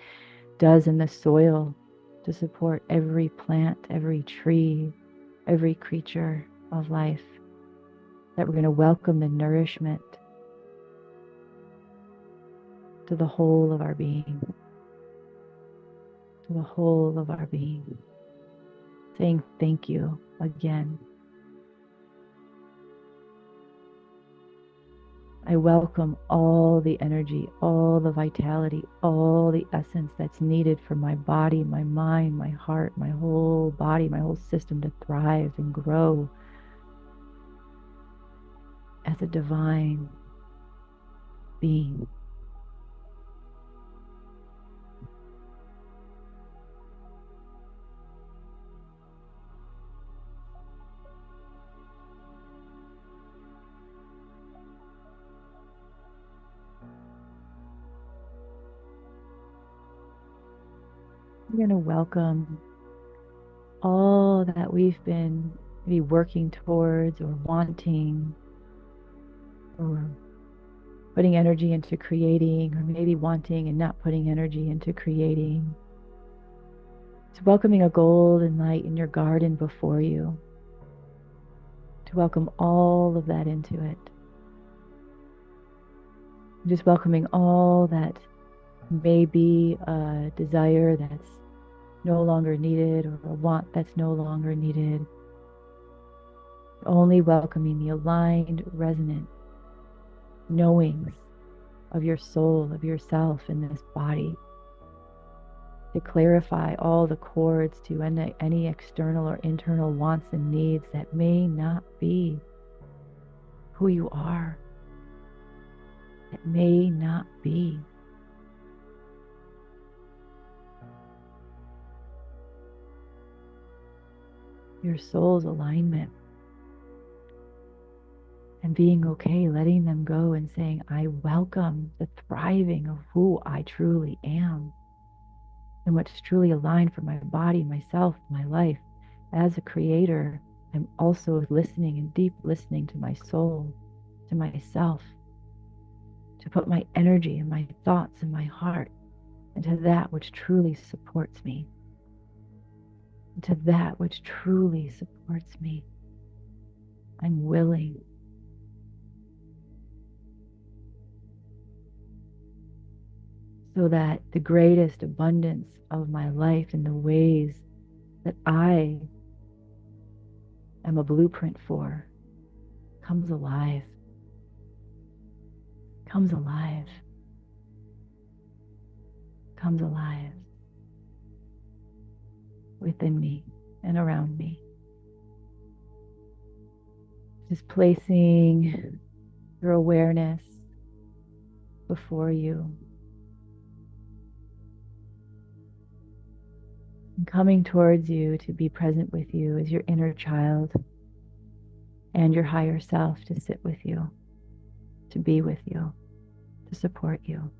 does in the soil to support every plant, every tree, every creature of life. That we're going to welcome the nourishment to the whole of our being, to the whole of our being. Saying thank you again. I welcome all the energy, all the vitality, all the essence that's needed for my body, my mind, my heart, my whole body, my whole system to thrive and grow as a divine being. We're going to welcome all that we've been maybe working towards or wanting, or putting energy into creating, or maybe wanting and not putting energy into creating. It's welcoming a golden light in your garden before you, to welcome all of that into it. Just welcoming all that may be a desire that's no longer needed, or a want that's no longer needed. Only welcoming the aligned, resonant knowings of your soul, of yourself in this body, to clarify all the cords to any external or internal wants and needs that may not be who you are, that may not be your soul's alignment. And being okay, letting them go and saying, I welcome the thriving of who I truly am and what's truly aligned for my body, myself, my life. As a creator, I'm also listening and deep listening to my soul, to myself, to put my energy and my thoughts and my heart into that which truly supports me, into that which truly supports me. I'm willing. So that the greatest abundance of my life in the ways that I am a blueprint for comes alive, comes alive, comes alive within me and around me. Just placing your awareness before you and coming towards you to be present with you as your inner child and your higher self, to sit with you, to be with you, to support you.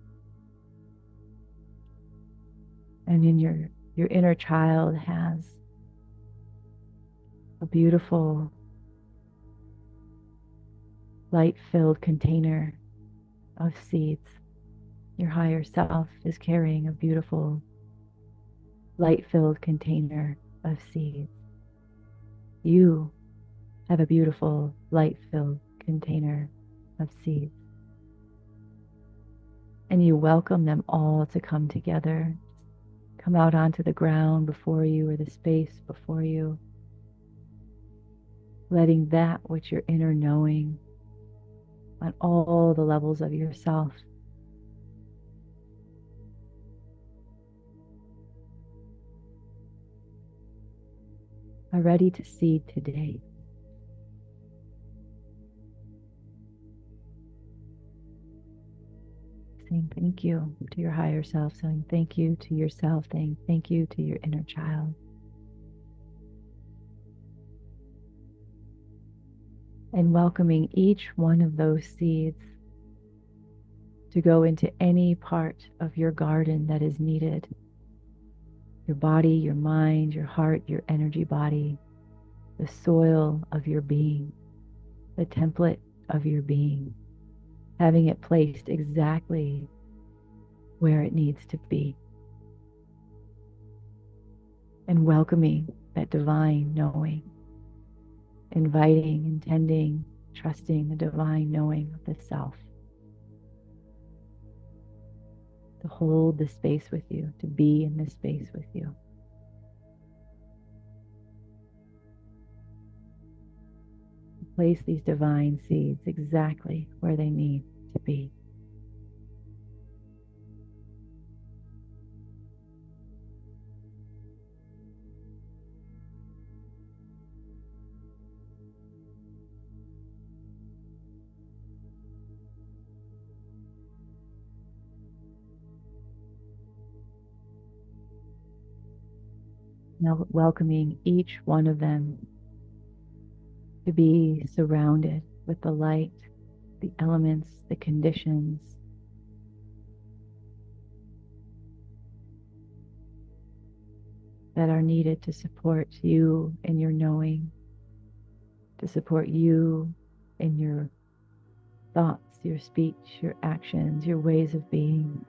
And in your inner child has a beautiful light-filled container of seeds. Your higher self is carrying a beautiful light-filled container of seeds. You have a beautiful light-filled container of seeds. And you welcome them all to come together, come out onto the ground before you, or the space before you, letting that which your inner knowing on all the levels of yourself are ready to seed today. Saying thank you to your higher self, saying thank you to yourself, saying thank you to your inner child. And welcoming each one of those seeds to go into any part of your garden that is needed. Your body, your mind, your heart, your energy body, the soil of your being, the template of your being, having it placed exactly where it needs to be. And welcoming that divine knowing, inviting, intending, trusting the divine knowing of the self to hold the space with you, to be in this space with you. Place these divine seeds exactly where they need to be. Now welcoming each one of them to be surrounded with the light, the elements, the conditions that are needed to support you in your knowing, to support you in your thoughts, your speech, your actions, your ways of being.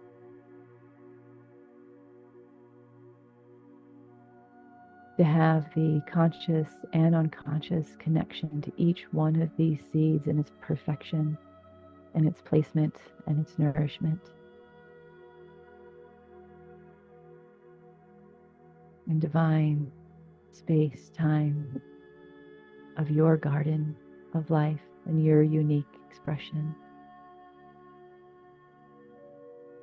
to have the conscious and unconscious connection to each one of these seeds and its perfection and its placement and its nourishment. And divine space, time of your garden of life and your unique expression.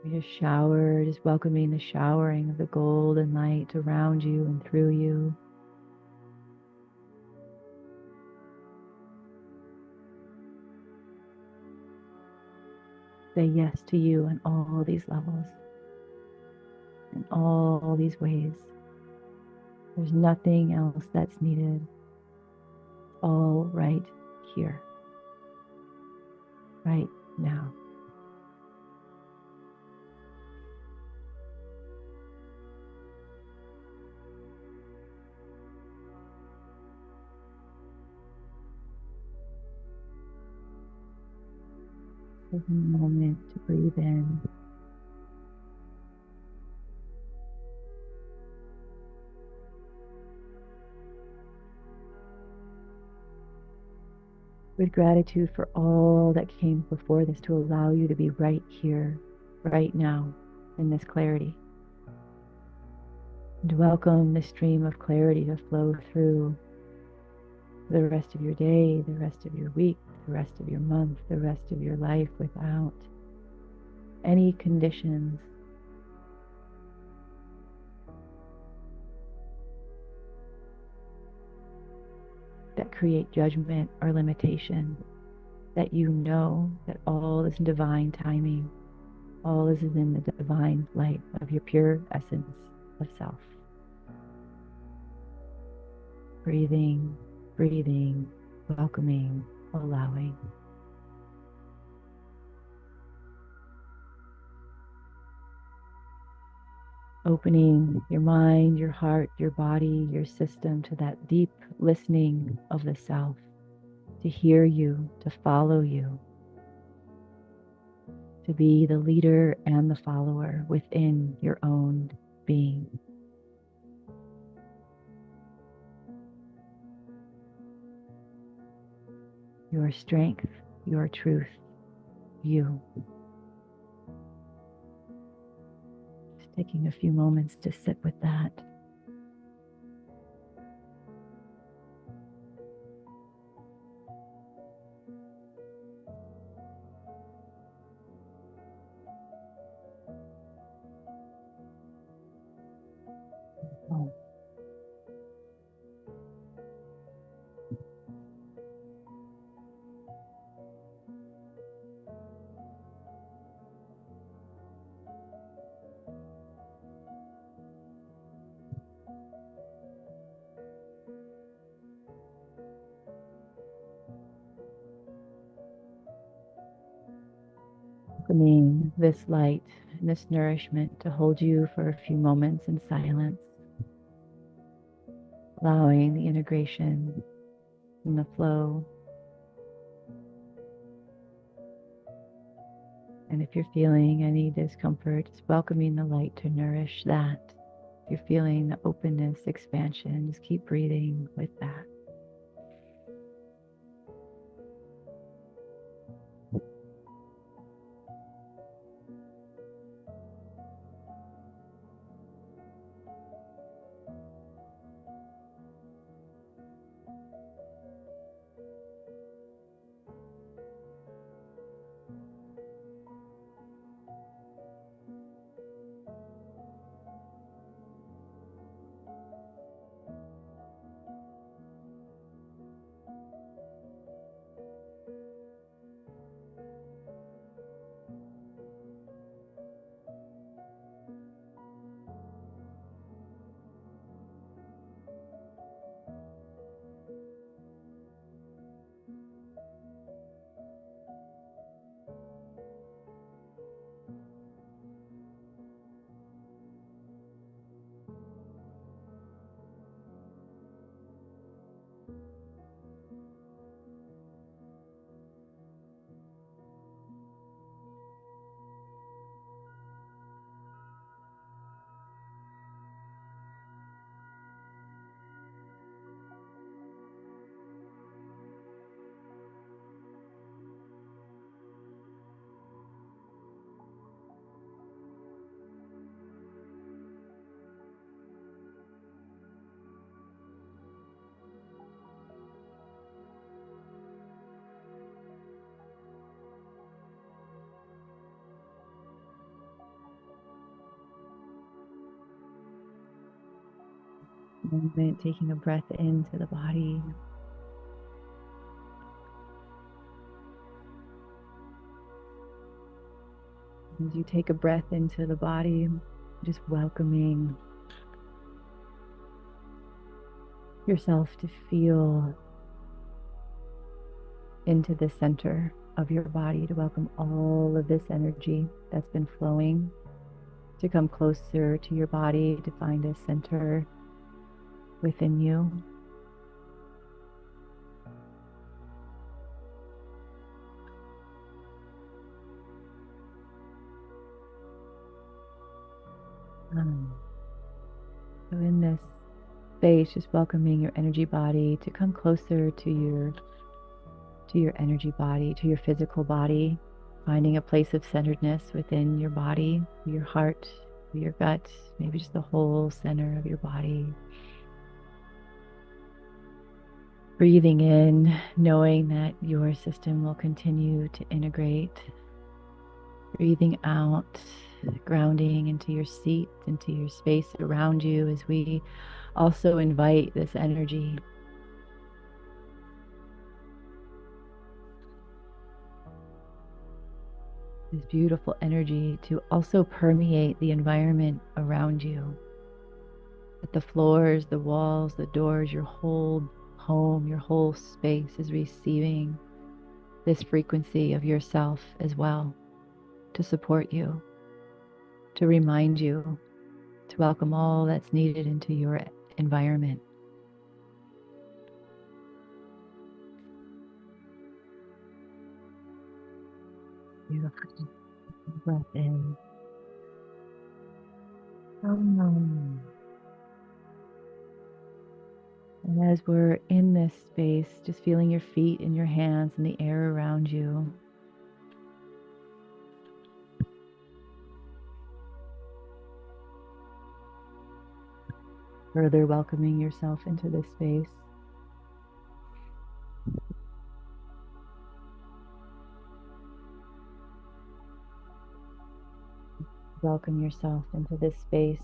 We just shower, just welcoming the showering of the golden light around you and through you. Say yes to you on all these levels, in all these ways. There's nothing else that's needed. All right here, right now. Take a moment to breathe in. With gratitude for all that came before this to allow you to be right here, right now, in this clarity. And welcome the stream of clarity to flow through the rest of your day, the rest of your week, the rest of your month, the rest of your life without any conditions. That create judgment or limitation, that you know that all is in divine timing, all is in the divine light of your pure essence of self. Breathing, breathing, welcoming, allowing. Opening your mind, your heart, your body, your system to that deep listening of the self, to hear you, to follow you, to be the leader and the follower within your own being. Your strength, your truth, you. Just taking a few moments to sit with that. Oh. Welcoming this light and this nourishment to hold you for a few moments in silence, allowing the integration and the flow. And if you're feeling any discomfort, just welcoming the light to nourish that. If you're feeling the openness, expansion, just keep breathing with that. moment, taking a breath into the body. As you take a breath into the body, just welcoming yourself to feel into the center of your body, to welcome all of this energy that's been flowing, to come closer to your body, to find a center within you. So in this space, just welcoming your energy body to come closer to your energy body, to your physical body, finding a place of centeredness within your body, your heart, your gut, maybe just the whole center of your body. Breathing in, knowing that your system will continue to integrate. Breathing out, grounding into your seat, into your space around you, as we also invite this energy, this beautiful energy, to also permeate the environment around you. That the floors, the walls, the doors, your whole home, your whole space is receiving this frequency of yourself as well, to support you, to remind you, to welcome all that's needed into your environment. Beautiful. Breath in. And as we're in this space, just feeling your feet and your hands and the air around you. Further welcoming yourself into this space. Welcome yourself into this space.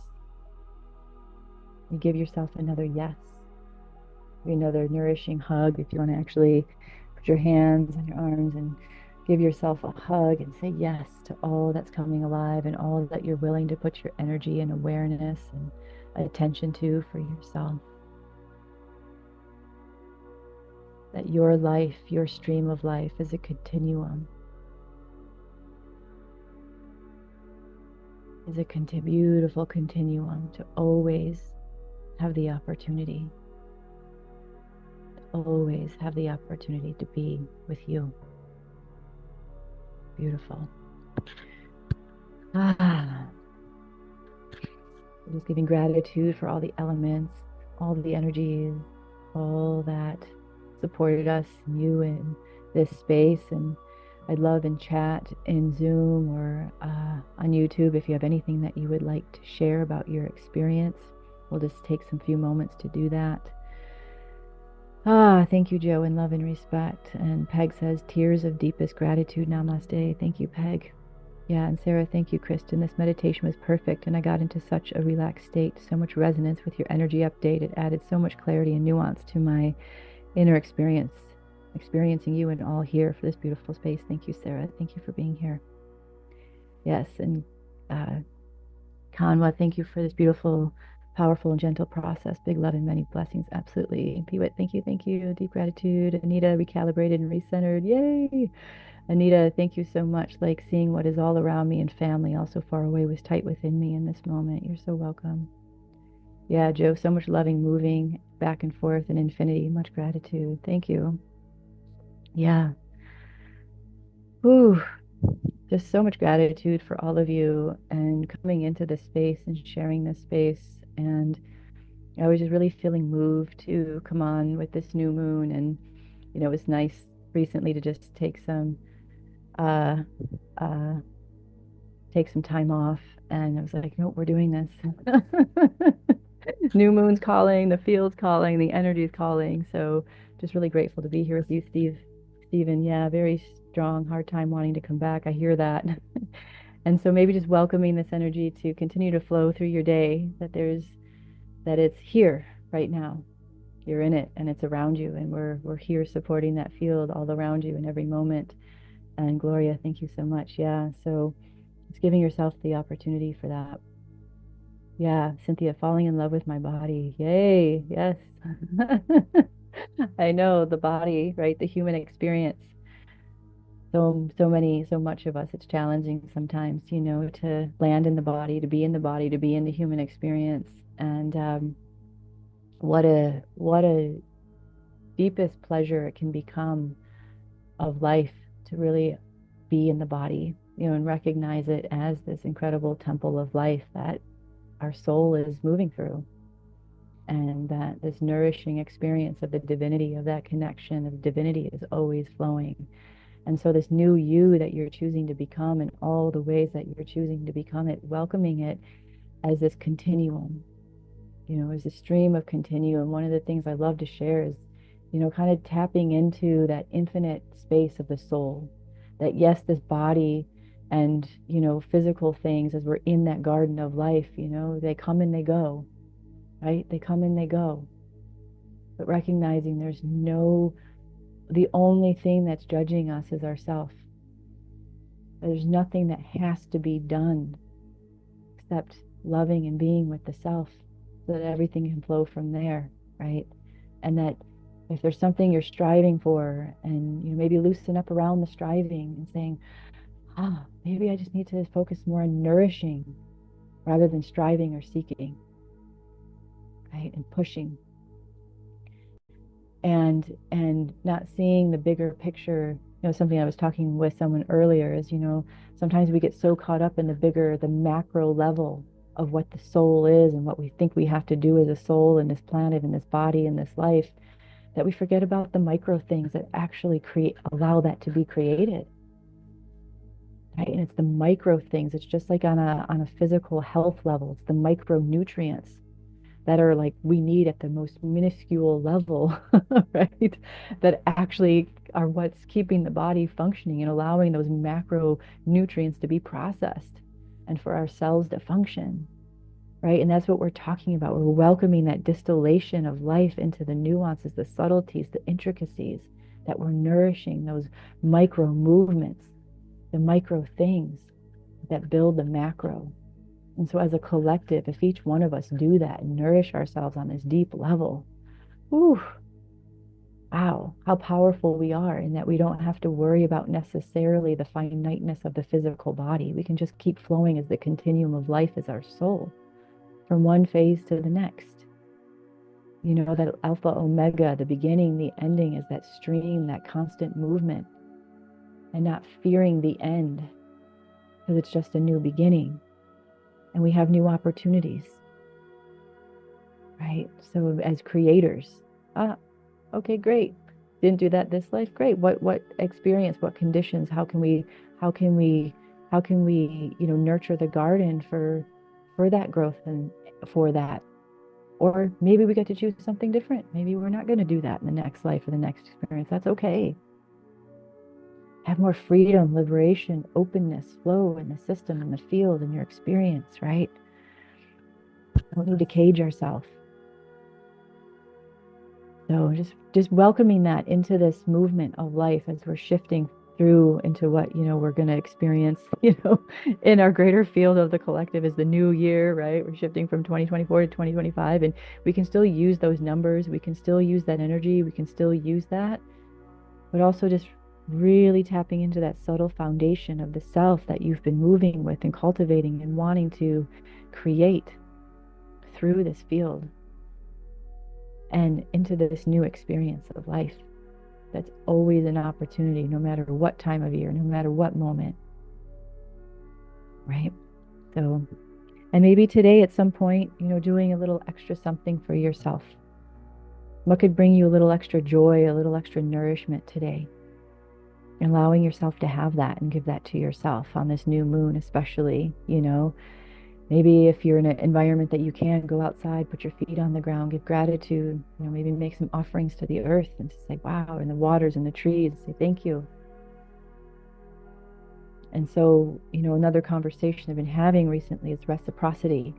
You give yourself another yes. Another nourishing hug. If you want to actually put your hands on your arms and give yourself a hug and say yes to all that's coming alive and all that you're willing to put your energy and awareness and attention to for yourself. That your life, your stream of life, is a continuum. Is a beautiful continuum to always have the opportunity. Always have the opportunity to be with you. Beautiful. Just giving gratitude for all the elements, all the energies, all that supported us, you in this space. And I'd love in chat, in Zoom, or on YouTube, if you have anything that you would like to share about your experience. We'll just take some few moments to do that. Thank you, Joe, in love and respect. And Peg says, tears of deepest gratitude. Namaste. Thank you, Peg. Yeah, and Sarah, thank you, Kristen. This meditation was perfect, and I got into such a relaxed state, so much resonance with your energy update. It added so much clarity and nuance to my inner experience, experiencing you and all here for this beautiful space. Thank you, Sarah. Thank you for being here. Yes, and Kanwa, thank you for this beautiful, powerful, and gentle process. Big love and many blessings. Absolutely. Piwit, thank you, thank you. Deep gratitude. Anita, recalibrated and recentered. Yay! Anita, thank you so much. Like seeing what is all around me and family, also far away, was tight within me in this moment. You're so welcome. Yeah, Joe, so much loving, moving back and forth in infinity. Much gratitude. Thank you. Yeah. Ooh, just so much gratitude for all of you and coming into this space and sharing this space. And I was just really feeling moved to come on with this new moon. And, it was nice recently to just take some uh, time off, and I was like, no, we're doing this. New moon's calling, the field's calling, the energy's calling. So just really grateful to be here with you, Stephen. Yeah, very strong, hard time wanting to come back. I hear that. And so maybe just welcoming this energy to continue to flow through your day, that it's here right now. You're in it and it's around you, and we're here supporting that field all around you in every moment. And Gloria, thank you so much. Yeah, so it's giving yourself the opportunity for that. Yeah, Cynthia, falling in love with my body. Yay, yes. I know the body, right? The human experience. So much of us, it's challenging sometimes, to land in the body, to be in the body, to be in the human experience. And what a deepest pleasure it can become of life to really be in the body, and recognize it as this incredible temple of life that our soul is moving through, and that this nourishing experience of the divinity, of that connection of divinity, is always flowing. And so this new you that you're choosing to become, in all the ways that you're choosing to become it, welcoming it as this continuum, as a stream of continuum. One of the things I love to share is, kind of tapping into that infinite space of the soul. That yes, this body and, physical things, as we're in that garden of life, they come and they go, right? They come and they go. But recognizing the only thing that's judging us is ourself. There's nothing that has to be done except loving and being with the self, so that everything can flow from there, right? And that if there's something you're striving for, and maybe loosen up around the striving and saying, maybe I just need to focus more on nourishing rather than striving or seeking, right? And pushing, and not seeing the bigger picture. Something I was talking with someone earlier is, sometimes we get so caught up in the macro level of what the soul is and what we think we have to do as a soul in this planet, in this body, in this life, that we forget about the micro things that actually allow that to be created, right? And it's the micro things. It's just like on a physical health level. It's the micronutrients that are like we need at the most minuscule level, right? That actually are what's keeping the body functioning and allowing those macronutrients to be processed and for our cells to function, right? And that's what we're talking about. We're welcoming that distillation of life into the nuances, the subtleties, the intricacies, that we're nourishing those micro movements, the micro things that build the macro. And so as a collective, if each one of us do that and nourish ourselves on this deep level, whew, wow, how powerful we are, in that we don't have to worry about necessarily the finiteness of the physical body. We can just keep flowing as the continuum of life as our soul, from one phase to the next. That alpha omega, the beginning, the ending, is that stream, that constant movement, and not fearing the end, because it's just a new beginning. And we have new opportunities, right? So as creators, okay, great. Didn't do that this life. Great. What experience, what conditions, how can we, nurture the garden for that growth and for that? Or maybe we get to choose something different. Maybe we're not going to do that in the next life or the next experience. That's okay. Have more freedom, liberation, openness, flow in the system, in the field, in your experience, right? Don't need to cage ourselves. So just welcoming that into this movement of life as we're shifting through into what, we're going to experience, in our greater field of the collective is the new year, right? We're shifting from 2024 to 2025, and we can still use those numbers. We can still use that energy. We can still use that, but also just really tapping into that subtle foundation of the self that you've been moving with and cultivating and wanting to create through this field and into this new experience of life. That's always an opportunity, no matter what time of year, no matter what moment, right? So, and maybe today at some point, doing a little extra something for yourself. What could bring you a little extra joy, a little extra nourishment today? Allowing yourself to have that and give that to yourself on this new moon, especially, maybe if you're in an environment that you can go outside, put your feet on the ground, give gratitude, maybe make some offerings to the earth and say, wow, and the waters and the trees, say thank you. And so, another conversation I've been having recently is reciprocity.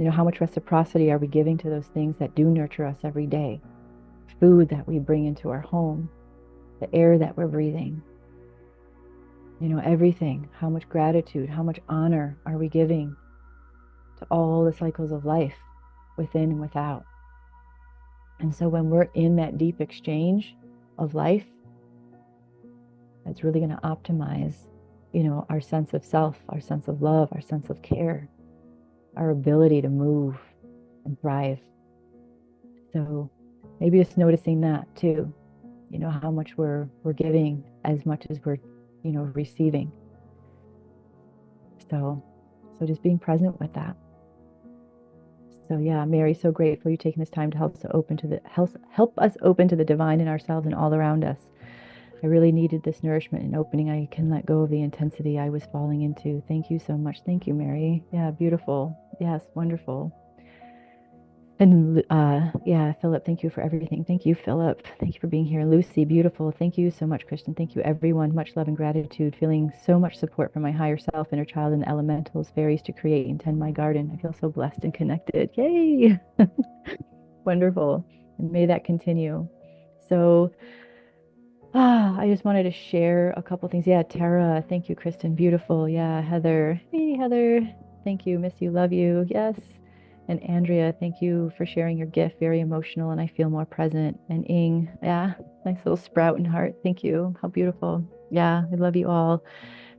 How much reciprocity are we giving to those things that do nurture us every day? Food that we bring into our home, the air that we're breathing, everything. How much gratitude, how much honor are we giving to all the cycles of life within and without? And so when we're in that deep exchange of life, that's really going to optimize, our sense of self, our sense of love, our sense of care, our ability to move and thrive. So maybe just noticing that too, how much we're giving as much as we're, receiving. So just being present with that. So yeah, Mary, so grateful you taking this time to help us open to the divine in ourselves and all around us. I really needed this nourishment and opening. I can let go of the intensity I was falling into. Thank you so much. Thank you, Mary. Yeah, beautiful. Yes, wonderful. And yeah, Philip, thank you for everything. Thank you, Philip. Thank you for being here. Lucy, beautiful. Thank you so much, Kristen. Thank you, everyone. Much love and gratitude. Feeling so much support from my higher self, inner child, and the elementals, fairies to create and tend my garden. I feel so blessed and connected. Yay! Wonderful. And may that continue. So, I just wanted to share a couple things. Yeah, Tara, thank you, Kristen. Beautiful. Yeah, Heather. Hey, Heather. Thank you. Miss you. Love you. Yes. And Andrea, thank you for sharing your gift. Very emotional, and I feel more present. And Ing, yeah, nice little sprout and heart. Thank you. How beautiful. Yeah, I love you all.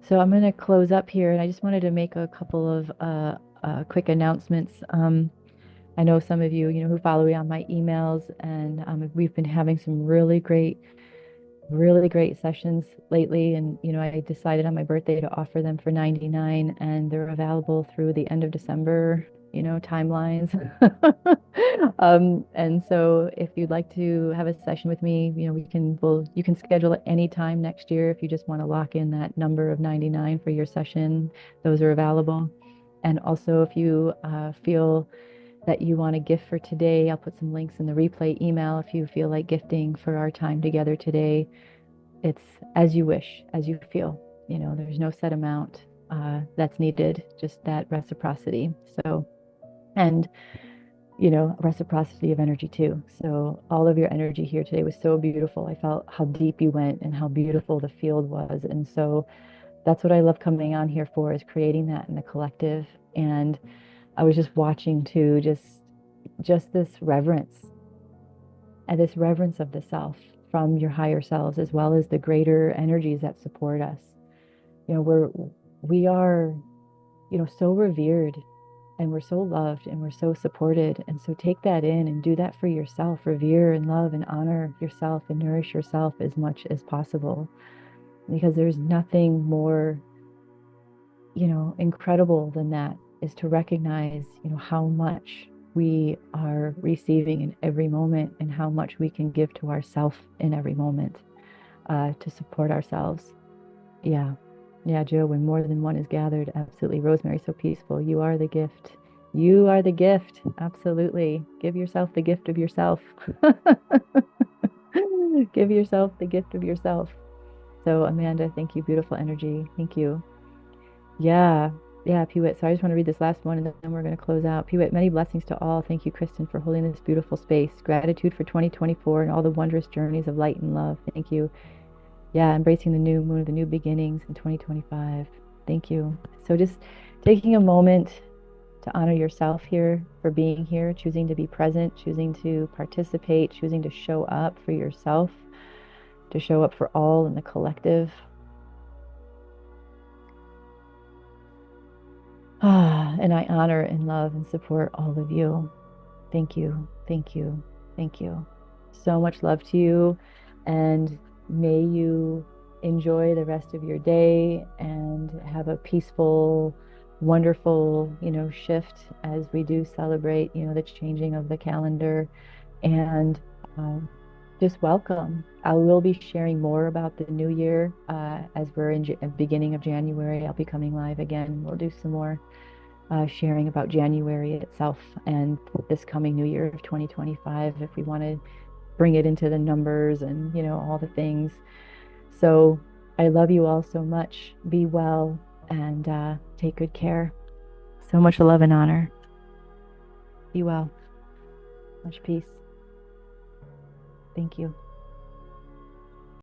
So I'm going to close up here, and I just wanted to make a couple of quick announcements. I know some of you, who follow me on my emails, and we've been having some really great sessions lately. And, I decided on my birthday to offer them for 99, and they're available through the end of December, timelines. And so if you'd like to have a session with me, you can schedule at any time next year. If you just want to lock in that number of 99 for your session, those are available. And also if you feel that you want a gift for today, I'll put some links in the replay email. If you feel like gifting for our time together today, it's as you wish, as you feel. There's no set amount that's needed, just that reciprocity. So, and reciprocity of energy too. So all of your energy here today was so beautiful. I felt how deep you went and how beautiful the field was. And so that's what I love coming on here for, is creating that in the collective. And I was just watching too, just this reverence of the self from your higher selves, as well as the greater energies that support us. We are, so revered, and we're so loved, and we're so supported. And so take that in and do that for yourself. Revere and love and honor yourself and nourish yourself as much as possible, because there's nothing more, incredible than that, is to recognize, how much we are receiving in every moment, and how much we can give to ourself in every moment to support ourselves. Yeah. Yeah, Joe, when more than one is gathered, absolutely. Rosemary, so peaceful. You are the gift. You are the gift. Absolutely. Give yourself the gift of yourself. Give yourself the gift of yourself. So, Amanda, thank you. Beautiful energy. Thank you. Yeah. Yeah, Pewit. So I just want to read this last one, and then we're going to close out. Pewit, many blessings to all. Thank you, Kristen, for holding this beautiful space. Gratitude for 2024 and all the wondrous journeys of light and love. Thank you. Yeah, embracing the new moon, the new beginnings in 2025. Thank you. So just taking a moment to honor yourself here for being here, choosing to be present, choosing to participate, choosing to show up for yourself, to show up for all in the collective. And I honor and love and support all of you. Thank you. Thank you. Thank you. So much love to you. And may you enjoy the rest of your day and have a peaceful, wonderful, shift as we do celebrate, the changing of the calendar. And just welcome. I will be sharing more about the new year as we're in beginning of January. I'll be coming live again. We'll do some more sharing about January itself and this coming new year of 2025, if we want to bring it into the numbers and, all the things. So I love you all so much. Be well and take good care. So much love and honor. Be well. Much peace. Thank you.